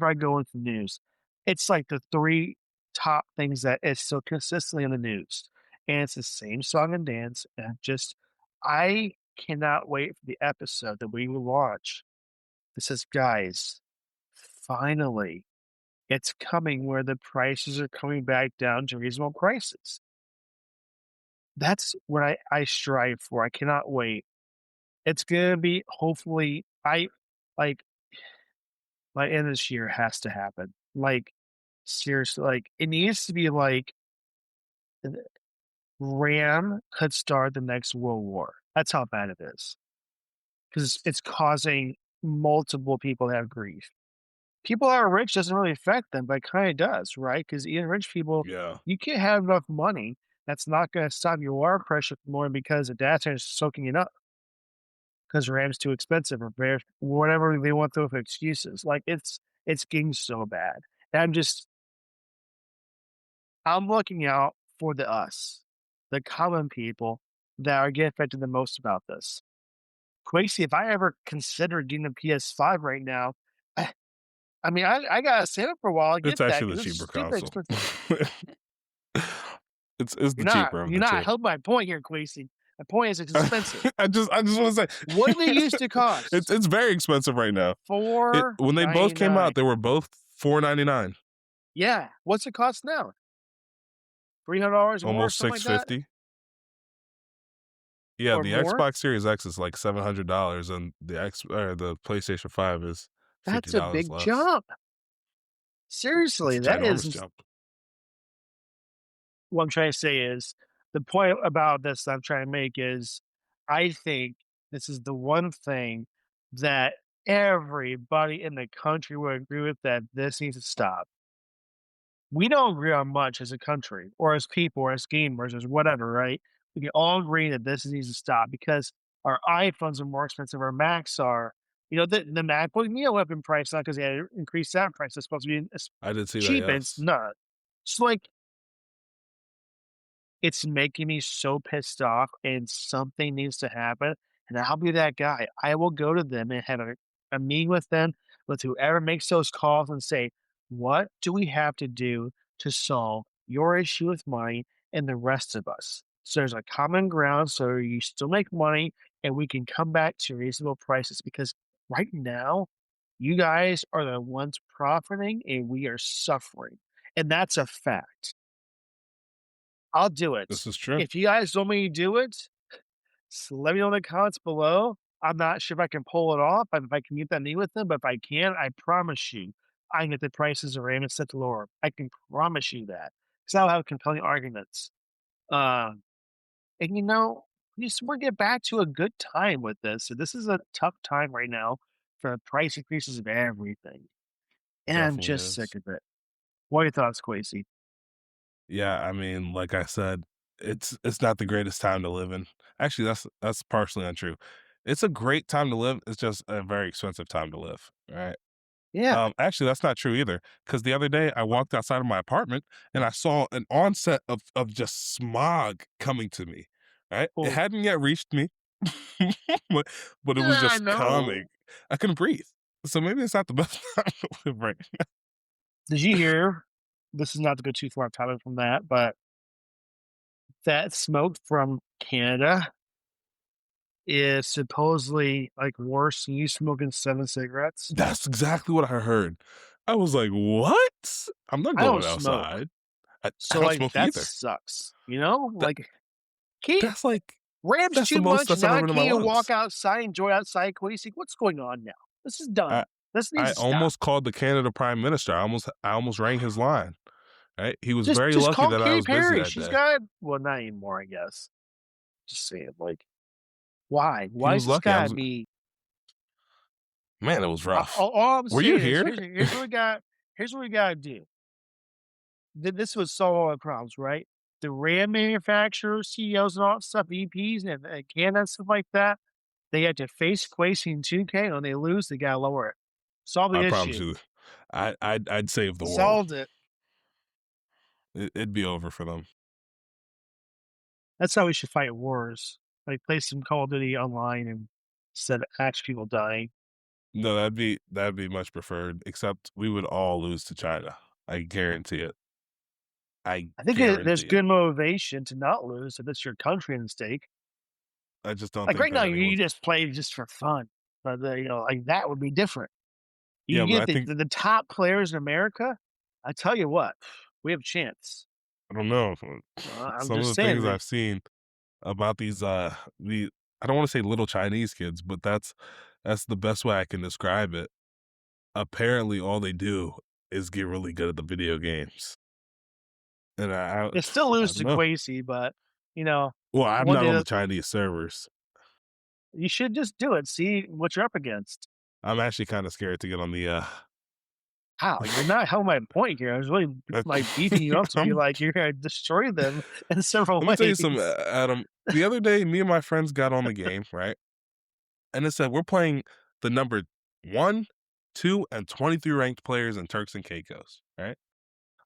I go into the news. It's like the three top things that is so consistently in the news, and it's the same song and dance. And just I cannot wait for the episode that we will watch that says, guys, finally, it's coming where the prices are coming back down to reasonable prices. That's what I strive for. I cannot wait. It's gonna be hopefully I like by end of this year has to happen. Like seriously, like it needs to be like RAM could start the next World War. That's how bad it is. Because it's causing multiple people to have grief. People that are rich doesn't really affect them, but it kinda does, right? Because even rich people, Yeah. you can't have enough money. That's not gonna stop your water pressure from more because the data center is soaking it up because RAM's too expensive or whatever they want to throw for excuses. Like, it's getting so bad. And I'm looking out for the us, the common people that are getting affected the most about this. Quasi, if I ever consider getting a PS5 right now, I mean, I gotta save up for a while to It's get that actually because the it's cheaper stupid console. expensive. It's the cheaper of You're the not 2. helping my point here, Quasi. My point is it's expensive. I just wanna say What do they used to it's cost? it's very expensive right now. It when they both came out, 4.99. they were both $499, Yeah. What's it cost now? $300 more or almost something like that? 650. Yeah, Or the more? Xbox Series X is like $700 and the PlayStation 5 is That's a $50 big less. jump. It's Seriously, a that ginormous is jump. what I'm trying to say is the point about this that I'm trying to make is I think this is the one thing that everybody in the country would agree with that this needs to stop. We don't agree on much as a country or as people or as gamers or whatever, right? We can all agree that this needs to stop because our iPhones are more expensive. Our Macs are, the MacBook Neo have been priced not because they had to increase that price. It's supposed to be I did see that, cheap and it's yes. not. So like it's making me so pissed off, and something needs to happen, and I'll be that guy. I will go to them and have a meeting with them, with whoever makes those calls and say, "What do we have to do to solve your issue with money and the rest of us?" So there's a common ground so you still make money and we can come back to reasonable prices because right now, you guys are the ones profiting and we are suffering. And that's a fact. I'll do it. This is true. If you guys want me to do it, let me know in the comments below. I'm not sure if I can pull it off, if I can meet that need with them, but if I can, I promise you, I can get the prices of raiment set to lower. I can promise you that because I'll have compelling arguments. Um, and we just want to get back to a good time with this. So this is a tough time right now for price increases of everything, and I'm Definitely just sick is. of it. What are your thoughts, Quasi? Yeah, I mean, like I said, it's not the greatest time to live in. Actually, that's partially untrue. It's a great time to live, it's just a very expensive time to live, right? Yeah. Actually, that's not true either. Because the other day, I walked outside of my apartment, and I saw an onset of just smog coming to me, right? It Well, hadn't yet reached me, but but it was yeah, I just coming. know. I couldn't breathe. So maybe it's not the best time to live right now. Did you hear? This is not to go too far off topic from that, but that smoke from Canada is supposedly like worse than you smoking 7 cigarettes. That's exactly what I heard. I was like, "What? I'm not I don't going smoke. outside." I So, don't like, smoke that either. sucks, you know? That Like, can't that's like Rams that's the too most much, that's now ever I been in my can't even walk lungs. outside, enjoy outside quasi what's going on now? This is I done. This needs I to stop. almost called the Canada Prime Minister. I almost rang his line, right? He was Just very just lucky call that I Katy was busy Perry, that she's day. got well, not anymore, I guess. Just saying, like, why? He Why was is this lucky. I gotta was be man, it was rough. all I'm Were you saying is here? here's what we gotta do. This would solve all our problems, right? The RAM manufacturers, CEOs, and all that stuff, VPs, and Canada and stuff like that, they had to face Quasi in 2K, and when they lose, they gotta lower it. Solve the I promise issue. you, I'd save the world. Solved it. It'd be over for them. That's how we should fight wars. Like play some Call of Duty online and instead of actual people dying. No, that'd be much preferred. Except we would all lose to China. I guarantee it. I I think there's guarantee it. good motivation to not lose if it's your country in stake. I just don't Like think right now, that you anyone's. just play just for fun, but like that would be different. Yeah, You but get I think the top players in America. I tell you what, we have a chance. I don't know. I'm Some of just the saying things that I've seen about these the I don't want to say little Chinese kids, but that's the best way I can describe it. Apparently all they do is get really good at the video games. And they still I lose don't to know. Quasi, but you know, Well, I'm one not on day the Chinese servers. you should just do it. See what you're up against. I'm actually kind of scared to get on the How? You're not helping my point here. I was really like beefing you up to be I'm, like you're gonna destroy them in several let me tell you something, ways. Adam. The other day, me and my friends got on the game, right? And it said we're playing the number 1, 2, and 23 ranked players in Turks and Caicos, right?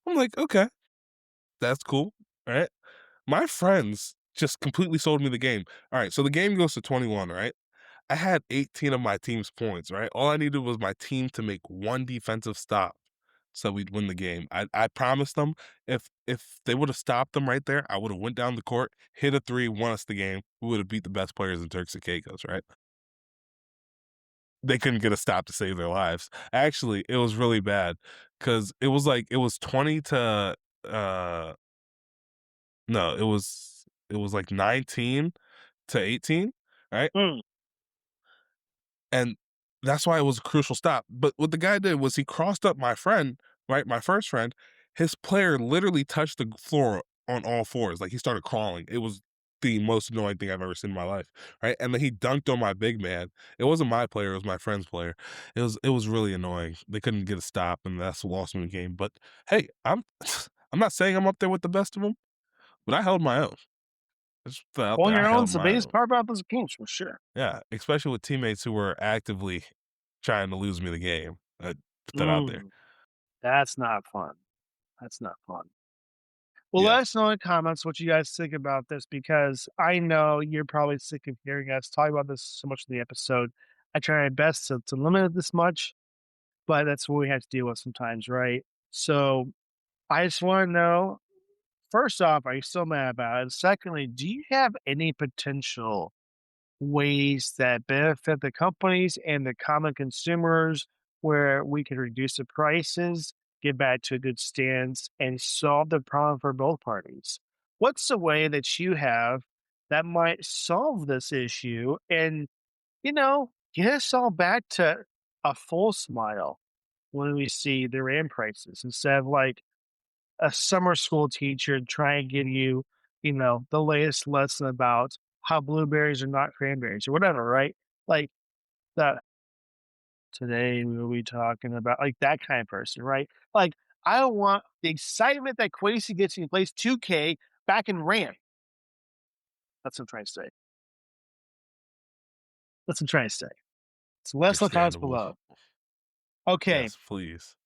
I'm like, okay, that's cool, right? My friends just completely sold me the game. All right, so the game goes to 21, right? I had 18 of my team's points, right? All I needed was my team to make one defensive stop so we'd win the game. I promised them if they would have stopped them right there, I would have went down the court, hit a three, won us the game. We would have beat the best players in Turks and Caicos, right? They couldn't get a stop to save their lives. Actually, it was really bad because it was 20 to uh no, it was like 19 to 18, right? Mm. And that's why it was a crucial stop. But what the guy did was he crossed up my friend, right? My first friend. His player literally touched the floor on all fours. Like he started crawling. It was the most annoying thing I've ever seen in my life. Right. And then he dunked on my big man. It wasn't my player, it was my friend's player. It was really annoying. They couldn't get a stop, and that's what lost me the game. But hey, I'm not saying I'm up there with the best of them, but I held my own. Just put that out Holding there. I your held own's the my biggest own. part about this game for sure. Yeah, especially with teammates who were actively trying to lose me the game. I put that out there. Mm. That's not fun. That's not fun. Well, Yeah. let us know in the comments what you guys think about this because I know you're probably sick of hearing us talk about this so much in the episode. I try my best to limit it this much, but that's what we have to deal with sometimes, right? So I just want to know first off, are you still mad about it? And secondly, do you have any potential ways that benefit the companies and the common consumers where we can reduce the prices, get back to a good stance, and solve the problem for both parties? What's the way that you have that might solve this issue and, get us all back to a full smile when we see the RAM prices instead of like a summer school teacher try and give you, the latest lesson about how blueberries are not cranberries or whatever, right? Like that today we'll be talking about like that kind of person, right? Like I don't want the excitement that Quasi gets when he plays 2K back in RAM. That's what I'm trying to say. That's what I'm trying to say. So let us know in the comments Understandable. below. Okay, Yes, please.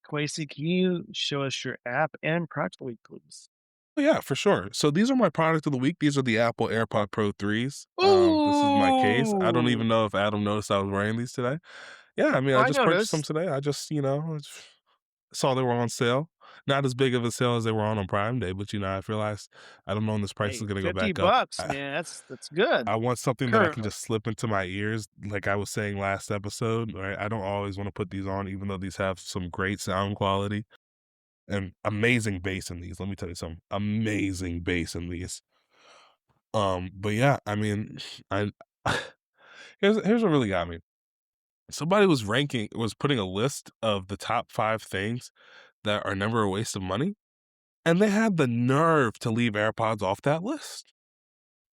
Quasi, can you show us your app and product of the week, please? Oh, yeah, for sure. So these are my product of the week. These are the Apple AirPod Pro 3s. This is my case. I don't even Ooh! know if Adam noticed I was wearing these today. Yeah, I mean, Oh, I I just purchased them noticed. today. I just, saw they were on sale. Not as big of a sale as they were on Prime Day, but I realized I don't know when this price is Hey, going to go 50 back up. bucks, man. That's good. I want something that I can Currently. just slip into my ears, like I was saying last episode, right? I don't always want to put these on, even though these have some great sound quality and amazing bass in these. Let me tell you something, amazing bass in these. But yeah, I mean, I here's what really got me. Somebody was putting a list of the top 5 things that are never a waste of money, and they had the nerve to leave AirPods off that list.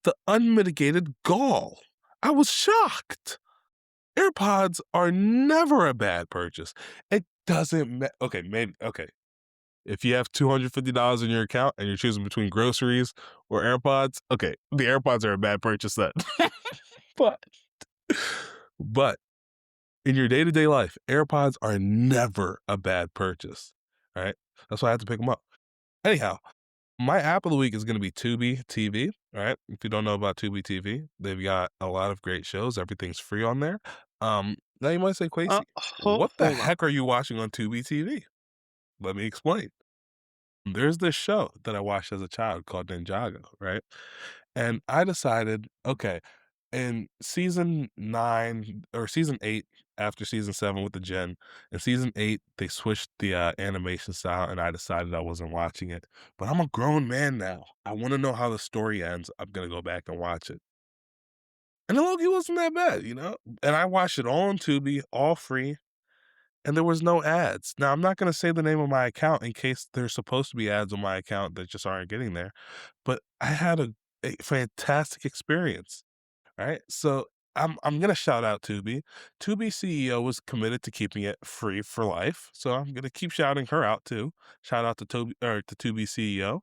The unmitigated gall. I was shocked. AirPods are never a bad purchase. It doesn't okay, maybe okay. If you have $250 in your account and you're choosing between groceries or AirPods, okay, the AirPods are a bad purchase then. but but in your day-to-day life, AirPods are never a bad purchase. Right? That's why I had to pick them up. Anyhow, my app of the week is going to be Tubi TV, right? If you don't know about Tubi TV, they've got a lot of great shows. Everything's free on there. Now you might say, Quasey, what the Hold on. heck are you watching on Tubi TV? Let me explain. There's this show that I watched as a child called Ninjago, right? And I decided, okay, in season 9 or season 8, after season 7 with the Gen, in season 8, they switched the animation style, and I decided I wasn't watching it. But I'm a grown man now. I want to know how the story ends. I'm going to go back and watch it. And the Loki wasn't that bad, you know? And I watched it all on Tubi, all free, and there was no ads. Now, I'm not going to say the name of my account in case there's supposed to be ads on my account that just aren't getting there, but I had a fantastic experience. Right? So I'm gonna shout out Tubi. Tubi CEO was committed to keeping it free for life, so I'm gonna keep shouting her out too. Shout out to Toby or to Tubi CEO,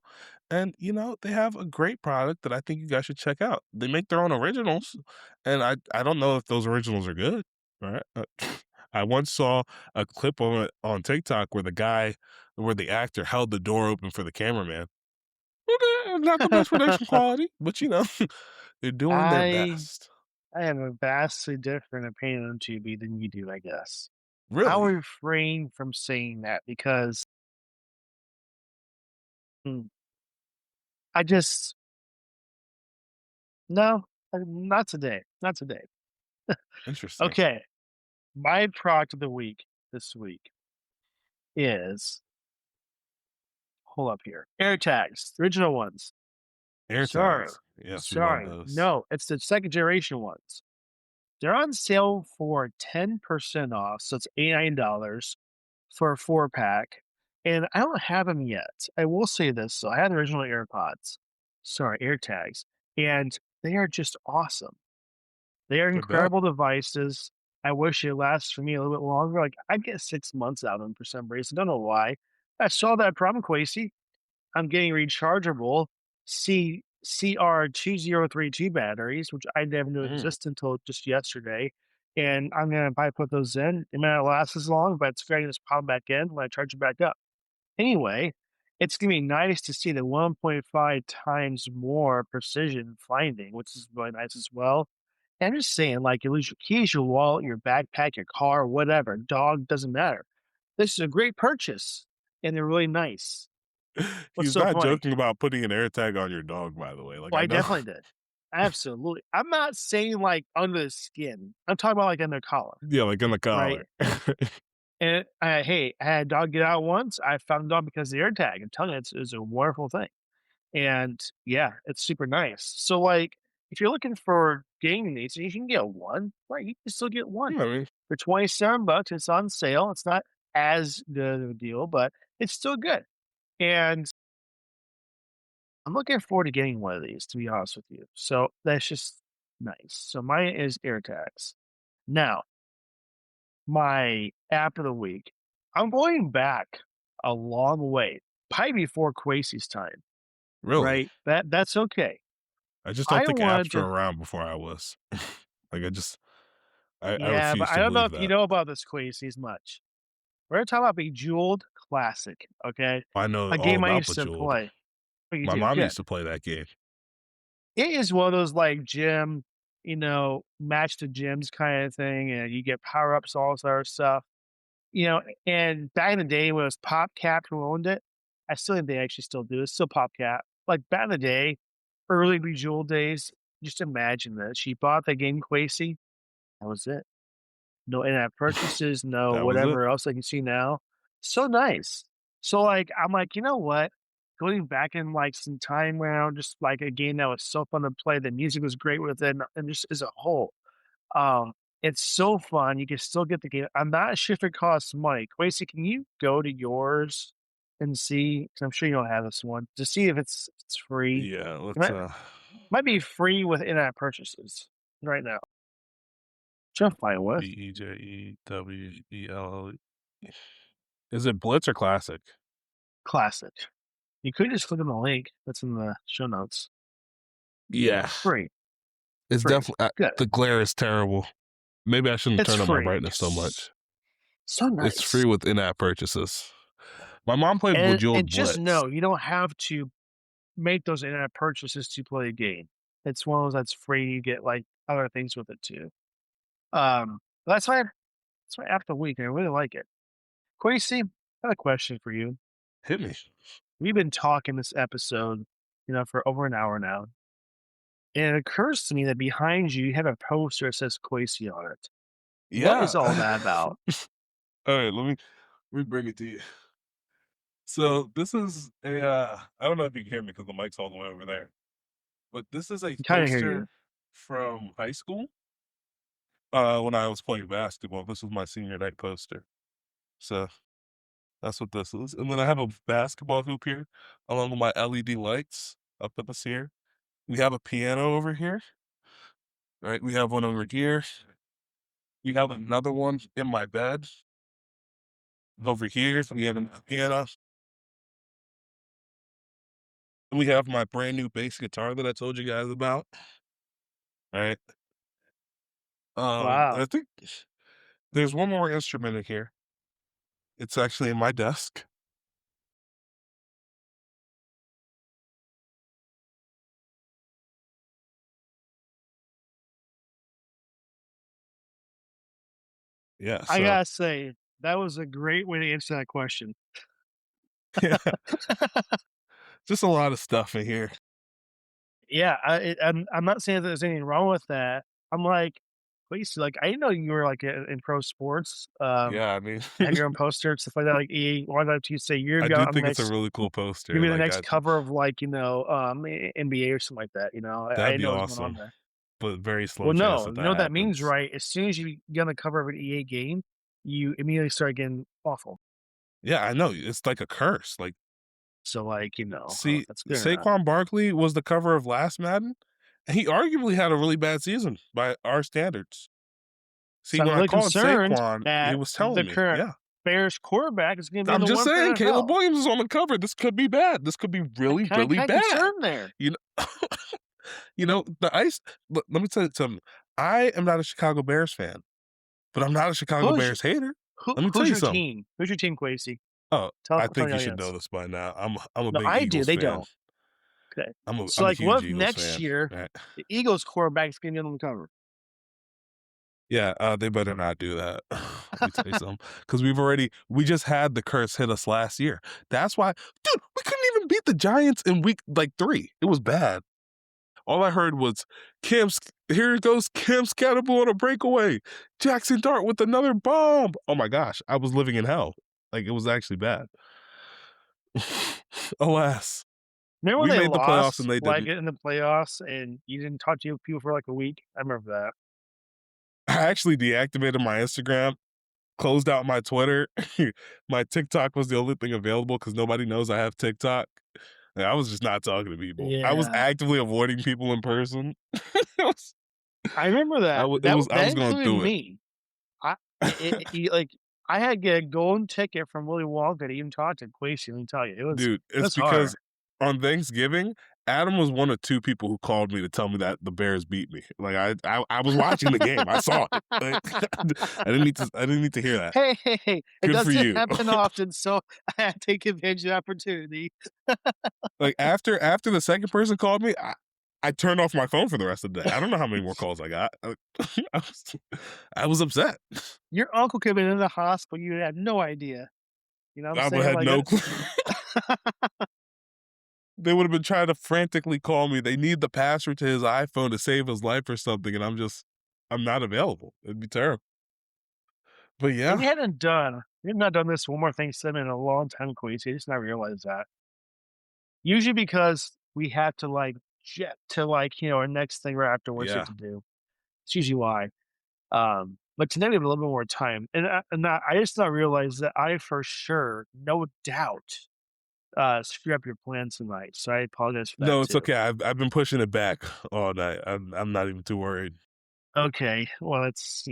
and they have a great product that I think you guys should check out. They make their own originals, and I don't know if those originals are good. Right? I once saw a clip on TikTok where the actor held the door open for the cameraman. Not the best production quality, but they're doing their I best. I have a vastly different opinion on Tubi than you do, I guess. I'll Really? refrain from saying that because mm, I just no, not today. Not today. Interesting. Okay, my product of the week this week is hold up here. Air tags, original ones. Air Sorry. tags. Yes, we love Sorry. those. No, it's the second generation ones. They're on sale for 10% off, so it's $89 for a 4-pack, and I don't have them yet. I will say this, so I had the original AirPods, sorry, AirTags, and they are just awesome. They are I bet. incredible devices. I wish it lasts for me a little bit longer. Like, I'd get 6 months out of them for some reason. Don't know why. I saw that problem, Quasi. I'm getting rechargeable CR2032 batteries, which I never knew Mm. existed until just yesterday. And I'm gonna probably put those in. It may not last as long, but it's great to just pop back in when I charge it back up. Anyway, it's gonna be nice to see the 1.5 times more precision finding, which is really nice as well. And I'm just saying, like, you lose your keys, your wallet, your backpack, your car, whatever, dog, doesn't matter. This is a great purchase, and they're really nice. What's He's so not funny? joking about putting an air tag on your dog, by the way. Like, Oh, I I know. definitely did. Absolutely. I'm not saying, like, under the skin. I'm talking about, like, in their collar, Yeah, like in the right? collar. And, hey, I had a dog get out once. I found a dog because of the air tag. I'm telling you, it's a wonderful thing. And, yeah, it's super nice. So, like, if you're looking for gaming needs, you can get one, right? You can still get one. Yeah, I mean, For 27 bucks, it's on sale. It's not as good of a deal, but it's still good. And I'm looking forward to getting one of these, to be honest with you. So that's just nice. So mine is AirTags. Now, my app of the week. I'm going back a long way, probably before Quasi's time, really. right? That's okay. I just don't I think wanted apps were to around before I was. Like, I Yeah, but refuse I to don't know believe if you that. know about this Quasies much. We're talking about Bejeweled Classic, okay? I know A all game I about used to Bejeweled. play. Oh, you My do? mom used Good. to play that game. It is one of those, like, gym, match the gyms kinda thing, and you get power-ups, all this other stuff. And back in the day when it was PopCap who owned it, I still think they actually still do, it's still PopCap. Like, back in the day, early Bejeweled days, just imagine this, she bought the game Quasi, that was it. No in-app purchases, no That was it. whatever else I can see now. So nice. So, like, I'm like, "You know what? Going back in, like, some time around, just, like, a game that was so fun to play, the music was great with it, and just as a whole." Um, it's so fun, you can still get the game. I'm not sure if it costs money. Quasi, can you go to yours and see? 'Cause I'm sure you don't have this one, to see if it's free. Yeah, It let's, might be free with in-app purchases right now. Which I'm fine with. Bejewel. Is it Blitz or Classic? Classic. You could just click on the link that's in the show notes. Yeah. Free, It's free. definitely Good. the glare is terrible. Maybe I shouldn't It's turn up my free. brightness so much. So It's free nice. with in-app purchases. My mom played And Bejeweled just Blitz. know you don't have to make those in-app purchases to play a game. It's one of those that's free, you get, like, other things with it too. That's why after the week, I really like it. Quasi, I have a question for you. Hit me. We've been talking this episode, for over an hour now, and it occurs to me that behind you, you have a poster that says Quasi on it. What Yeah. is all that about? Alright, let me bring it to you. So, this is I don't know if you can hear me because the mic's all the way over there, but this is a I kinda hear you. poster from high school, when I was playing basketball. This was my senior night poster. So, that's what this is, and then I have a basketball hoop here along with my LED lights up in this here. We have a piano over here, right? We have one over here. We have another one in my bed over here. We have a piano. And we have my brand new bass guitar that I told you guys about, right? Wow. I think there's one more instrument in here. It's actually in my desk. Yeah, I so gotta say, that was a great way to answer that question. yeah, just a lot of stuff in here. Yeah, I'm not saying that there's anything wrong with that. I'm like, please, like, I didn't know you were, like, in pro sports, Yeah, I mean, have your own poster and stuff like that, like, EA why don't you say, "You're I gonna do on the think it's a next really cool you're poster. gonna be the Like, next cover of, like, NBA or something like that," I that'd didn't be know what was going on awesome, there. but very slow Well, chance no, that you know that what that means, happens. right? As soon as you get on the cover of an EA game, you immediately start getting awful. Yeah, I know. It's like a curse. Like, So, like, I don't know if see, that's good or not. Saquon Barkley was the cover of last Madden, and he arguably had a really bad season by our standards. See, So I'm when I really called concerned Saquon, he that was telling the me, current yeah. Bears quarterback is gonna be I'm the just one for saying, Caleb NFL. Williams is on the cover. This could be bad. This could be I'm really, kinda really kinda bad. concerned there. You know, the ice. Let me tell you something. I am not a Chicago Bears fan, but I'm not a Chicago Who's Bears hater. Let me tell who's you your something. team? Who's your team, Quasi? Oh, Tell I tell think the you should know audience. this by now. I'm a No, big I do, Eagles they fan. don't. Okay. So, I'm a like, what huge if Eagles next fan. year Right? the Eagles quarterback is gonna be on the cover? Yeah, they better not do that. Let me tell you something, because we just had the curse hit us last year. That's why, dude, we couldn't even beat the Giants in week like 3. It was bad. All I heard was here goes Cam Scatterbo on a breakaway. Jackson Dart with another bomb. Oh my gosh, I was living in hell. Like, it was actually bad. Alas, Remember when we they made the playoffs and lost, they like, didn't. in the playoffs and you didn't talk to people for, like, a week? I remember that. I actually deactivated my Instagram, closed out my Twitter. My TikTok was the only thing available because nobody knows I have TikTok. And I was just not talking to people. I was Yeah. actively avoiding people in person. It was, I remember that. I That was going included through it. me. I like, I had to get a golden ticket from Willy Wonka to even talk to Quasi, let me tell you. Dude, It it's was hard. because on Thanksgiving, Adam was one of 2 people who called me to tell me that the Bears beat me. Like, I was watching the game, I saw it. Like, I didn't need to hear that. Hey, hey, hey, it Good for doesn't you. happen often, so I had to take advantage of the opportunity. Like, after the second person called me, I turned off my phone for the rest of the day. I don't know how many more calls I got. I was I was upset. Your uncle could have been in the hospital, you had no idea. You know what I'm I would saying? had Like, no clue. They would have been trying to frantically call me. They need the password to his iPhone to save his life or something, and I'm not available. It'd be terrible. But and yeah, we have not done this one more thing said in a long time, Queasy. I just not realized that. Usually because we have to like jet to like, our next thing right afterwards we have yeah. to do. It's usually why. But tonight we have a little bit more time. I just not realized that I for sure, no doubt, screw up your plans tonight. So I apologize for that No, it's too. okay. I've been pushing it back all night. I'm not even too worried. Okay. Well, it's,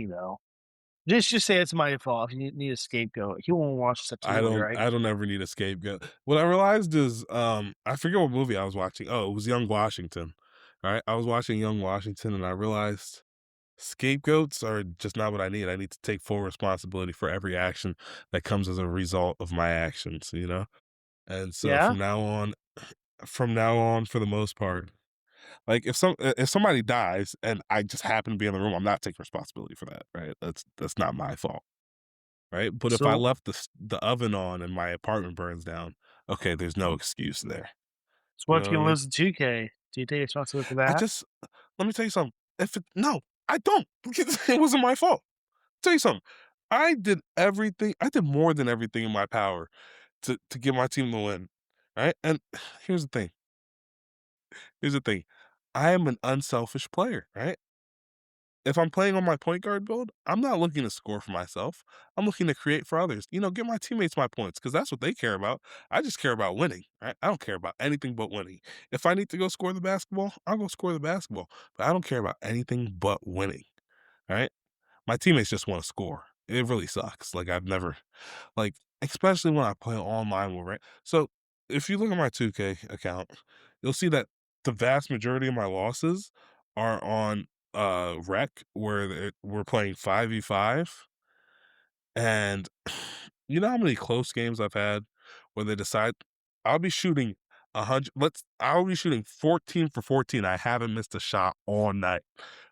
just say it's my fault. If you need a scapegoat, he won't watch this anyway, right? I don't ever need a scapegoat. What I realized is, I forget what movie I was watching. Oh, it was Young Washington. All right, I was watching Young Washington, and I realized scapegoats are just not what I need. I need to take full responsibility for every action that comes as a result of my actions, you know? And so Yeah. from now on, for the most part, like if somebody dies and I just happen to be in the room, I'm not taking responsibility for that, right? That's not my fault, right? But if I So, left the oven on and my apartment burns down, okay, there's no excuse there. so You what know if what you I mean? lose the 2K? Do you take responsibility for I that? just let me tell you something. If it no, I don't. It wasn't my fault. Tell you something. I did more than everything in my power to get my team to win. Right? And here's the thing. Here's the thing. I am an unselfish player, right? If I'm playing on my point guard build, I'm not looking to score for myself. I'm looking to create for others. Get my teammates my points because that's what they care about. I just care about winning, right? I don't care about anything but winning. If I need to go score the basketball, I'll go score the basketball. But I don't care about anything but winning, right? My teammates just want to score. It really sucks. Like I've never like, especially when I play online with right. So if you look at my 2K account, you'll see that the vast majority of my losses are on rec where we're playing 5v5. And you know how many close games I've had where they decide I'll be shooting 100 I'll be shooting 14 for 14. I haven't missed a shot all night,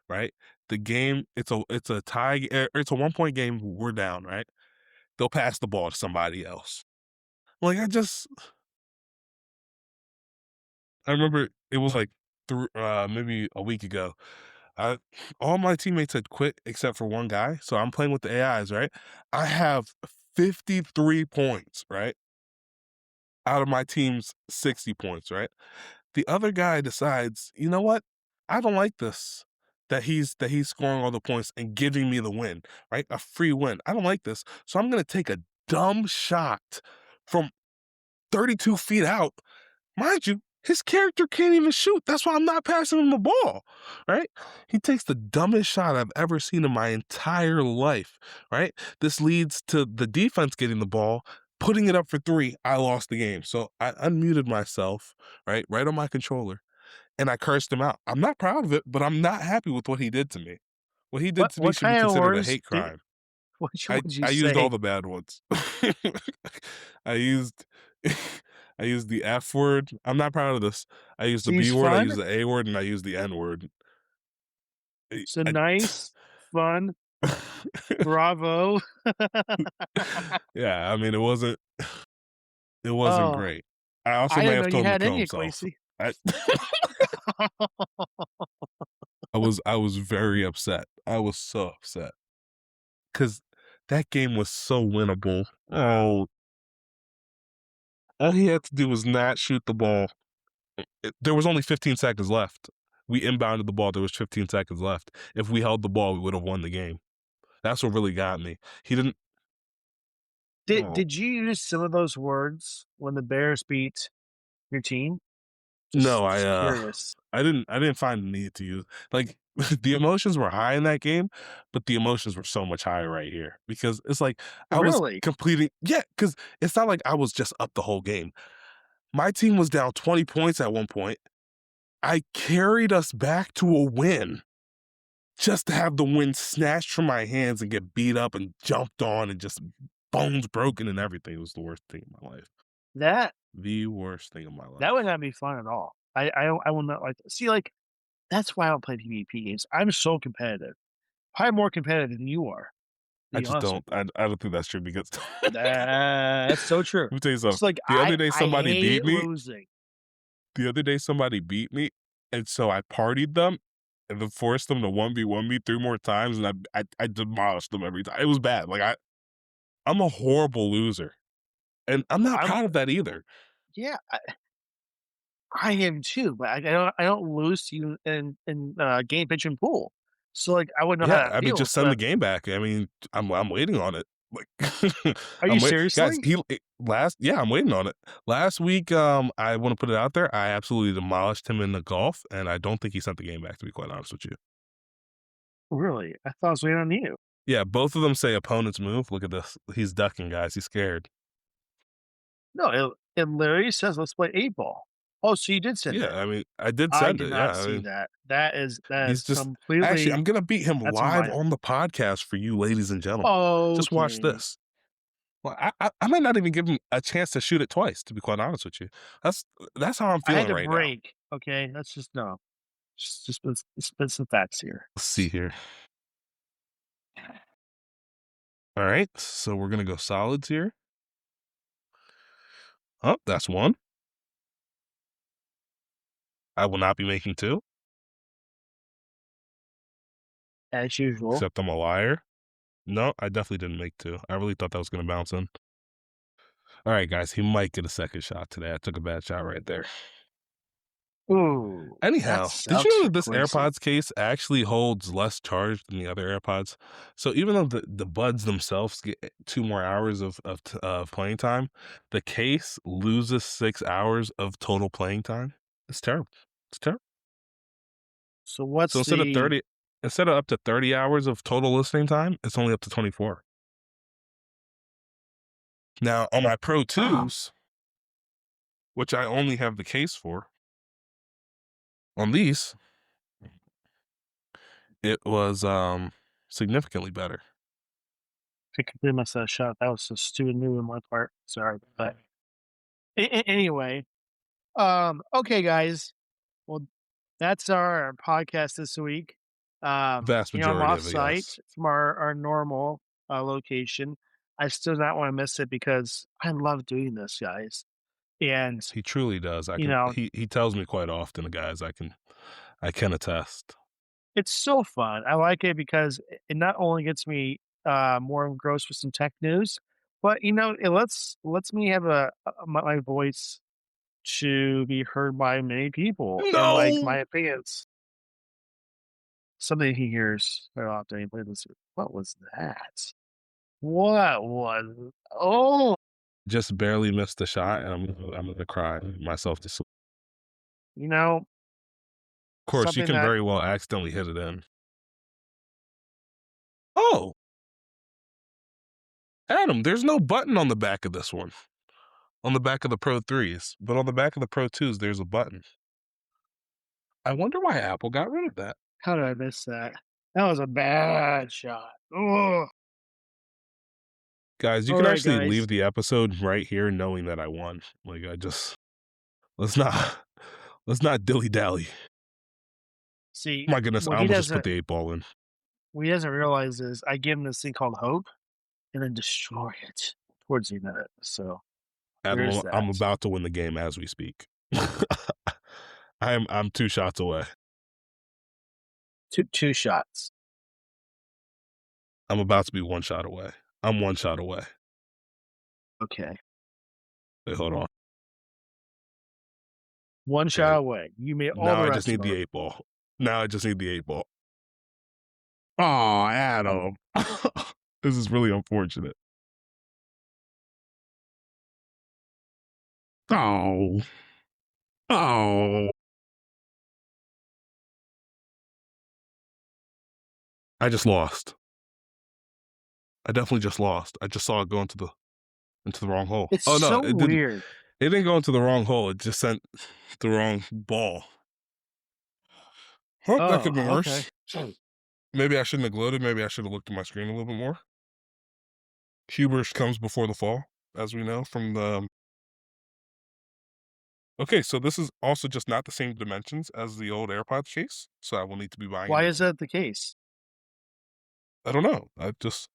right? The game, it's a tie, it's a 1 point game, we're down, right? They'll pass the ball to somebody else. Like I remember it was like maybe a week ago. I All my teammates had quit except for one guy, so I'm playing with the AIs, right? I have 53 points, right? Out of my team's 60 points, right? The other guy decides, you know what? I don't like this. That he's scoring all the points and giving me the win, right? A free win. I don't like this. So I'm gonna take a dumb shot from 32 feet out. Mind you, his character can't even shoot. That's why I'm not passing him the ball, right? He takes the dumbest shot I've ever seen in my entire life, right? This leads to the defense getting the ball, putting it up for three. I lost the game. So I unmuted myself, right on my controller, and I cursed him out. I'm not proud of it, but I'm not happy with what he did to me. What he did What to me should be kind of considered a words hate did crime. what I would you I used all say? the bad ones. I used I used the F word. I'm not proud of this. I used the B Seems word, I fun. used the A word, and I used the N word. So I nice, fun, bravo. Yeah, I mean, it wasn't Oh, great. I also I may didn't know have you told him to had kill any, himself. Quincy. I I was very upset. I was so upset because that game was so winnable. Oh, all he had to do was not shoot the ball. There was only 15 seconds left. We inbounded the ball. There was 15 seconds left. If we held the ball, we would have won the game. That's what really got me. He didn't. Oh, Did you use some of those words when the Bears beat your team? no, Just curious. I didn't find the need to use like the emotions were high in that game, but the emotions were so much higher right here because it's like I was Really? completing. Yeah, because it's not like I was just up the whole game. My team was down 20 points at one point. I carried us back to a win just to have the win snatched from my hands and get beat up and jumped on and just bones broken and everything. It was the worst thing in my life. That The worst thing in my that would life. not be fun at all. I will not like see, like, that's why I don't play PvP games. I'm so competitive. Probably more competitive than you are, to I be just honest don't. with you. I don't think that's true because let That's so true. me tell you something. It's like The other day I somebody hate beat me. losing. The other day somebody beat me, and so I partied them and then forced them to 1v1 me 3 more times, and I demolished them every time. It was bad. Like I'm a horrible loser, and I'm not I'm proud of that either. yeah, I am too, but I don't lose to you in game, pitch, and pool. So, like, I wouldn't know how Yeah, that I mean, just feels, send the but game back. I mean, I'm waiting on it. Like, are you I'm wait guys, seriously? last yeah, I'm waiting on it. Last week, I wanna put it out there, I absolutely demolished him in the golf, and I don't think he sent the game back, to be quite honest with you. Really? I thought I was waiting on you. Yeah, both of them say opponent's move. Look at this. He's ducking, guys. He's scared. No, it literally says, "Let's play 8 ball." Oh, so you did send Yeah, it. I mean, I did I send did it. Yeah, not I see mean, that. That is he's just actually, completely I'm gonna beat him that's live minor. on the podcast for you, ladies and gentlemen. Just watch Okay. this. Well, I might not even give him a chance to shoot it twice, to be quite honest with you. That's that's how I'm I had feeling to right now. break, okay? Let's just no. Just spit some facts here. Let's see here. All right, so we're gonna go solids here. Oh, that's one. I will not be making two, As usual. except I'm a liar. No, I definitely didn't make two. I really thought that was gonna bounce in. All right, guys, he might get a second shot today. I took a bad shot right there. Ooh, that Anyhow, did you sucks know for that this Quincy. AirPods case actually holds less charge than the other AirPods? So even though the buds themselves get 2 more hours of playing time, the case loses 6 hours of total playing time. It's terrible. It's terrible. So So what's the instead of up to 30 hours of total listening time, it's only up to 24. Now on my Pro ah, 2s, which I only have the case for, on these, it was significantly better. I completely missed that shot. That was a stupid move on my part. Sorry, but anyway, okay, guys. Well, that's our podcast this week. Vast I'm majority off of it, site yes. from our normal location. I still not want to miss it because I love doing this, guys. And He truly does. I you can know, he tells me quite often, guys, I can attest. it's so fun. I like it because it not only gets me more engrossed with some tech news, but it lets me have my voice to be heard by many people and like No! my opinions. Something he hears very often. He plays this. What was that? What was? Oh, Just barely missed the shot, and I'm gonna cry myself to sleep. you know Of course, you something can that very well accidentally hit it in. Oh, Adam, there's no button on the back of this one. On the back of the Pro 3s, but on the back of the Pro 2s, there's a button. I wonder why Apple got rid of that. how did I miss that? That was a bad shot. Oh, Guys, you all can right, actually guys. leave the episode right here knowing that I won. Like, let's not let's not dilly-dally. See, My goodness, I almost just put the 8 ball in. what he doesn't realize is I give him this thing called hope and then destroy it towards the end of it. So Adam, there's I'm that. about to win the game as we speak. I'm 2 shots away. Two shots. I'm about to be 1 shot away. I'm 1 shot away. Okay. Wait, hold on. One Okay, shot away. You made all now the I just rest of need the them. 8 ball. Now I just need the 8 ball. Oh, Adam. This is really unfortunate. Oh. Oh. I just lost. I definitely just lost. I just saw it go into the wrong hole. It's Oh, no, so it didn't. weird. It didn't go into the wrong hole. It just sent the wrong ball. Well, that Oh, could have been okay. worse. Maybe I shouldn't have gloated, maybe I should have looked at my screen a little bit more. Hubris comes before the fall, as we know from the okay, so this is also just not the same dimensions as the old AirPods case, so I will need to be buying a Why new is one. that the case? I don't know, I just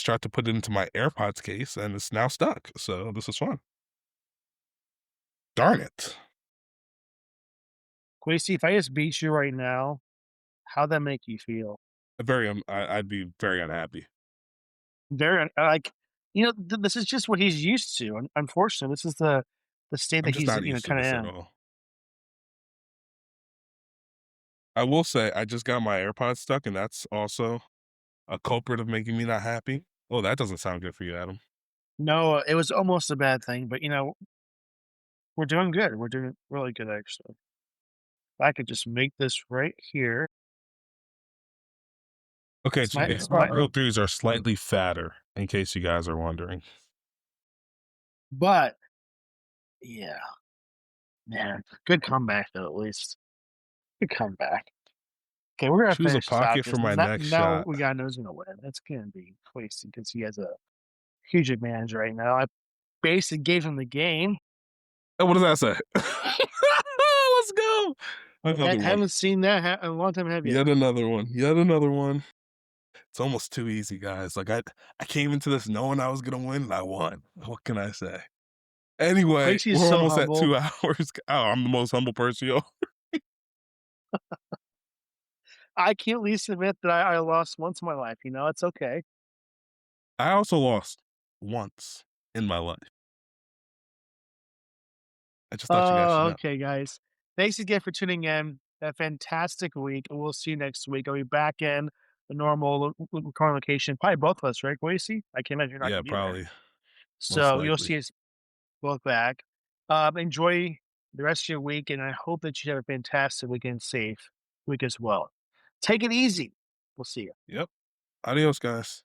tried to put it into my AirPods case, and it's now stuck, so this is fun. Darn it. Quasey, if I just beat you right now, how'd that make you feel? I'd be very unhappy. Very like, this is just what he's used to. Unfortunately, this is the state I'm that just he's not used to kind of this at in. all. I will say I just got my AirPods stuck, and that's also a culprit of making me not happy. Oh, that doesn't sound good for you, Adam. No, it was almost a bad thing, but we're doing good. We're doing really good actually. If I could just make this right here. Okay, It's so my the it's my AirPod Pro 3s are slightly fatter, in case you guys are wondering. but yeah, man, good comeback though, at least. Good comeback. Okay, we're gonna Choose a finish this out pocket for because my now, next shot. we gotta know who's gonna win. It's gonna be Quasey because he has a huge advantage right now. I basically gave him the game. Oh, what does that say? Let's go. Another one. Haven't seen that in a long time, have you? Yet another one. Yet another one. It's almost too easy, guys. Like I came into this knowing I was gonna win, and I won. What can I say? Anyway, Quasey is we're so almost at humble. 2 hours. Oh, I'm the most humble person, yo. I can't at least admit that I lost once in my life. It's okay. I also lost once in my life. I just thought you guys should know. Okay, guys. Thanks again for tuning in. A fantastic week, and we'll see you next week. I'll be back in the normal recording location. Probably both of us, right, Quasey? I can't imagine you're not Yeah, gonna be there. probably, most So you'll likely. see us both back. Enjoy the rest of your week, and I hope that you have a fantastic weekend, safe week as well. Take it easy. We'll see you. Yep. Adios, guys.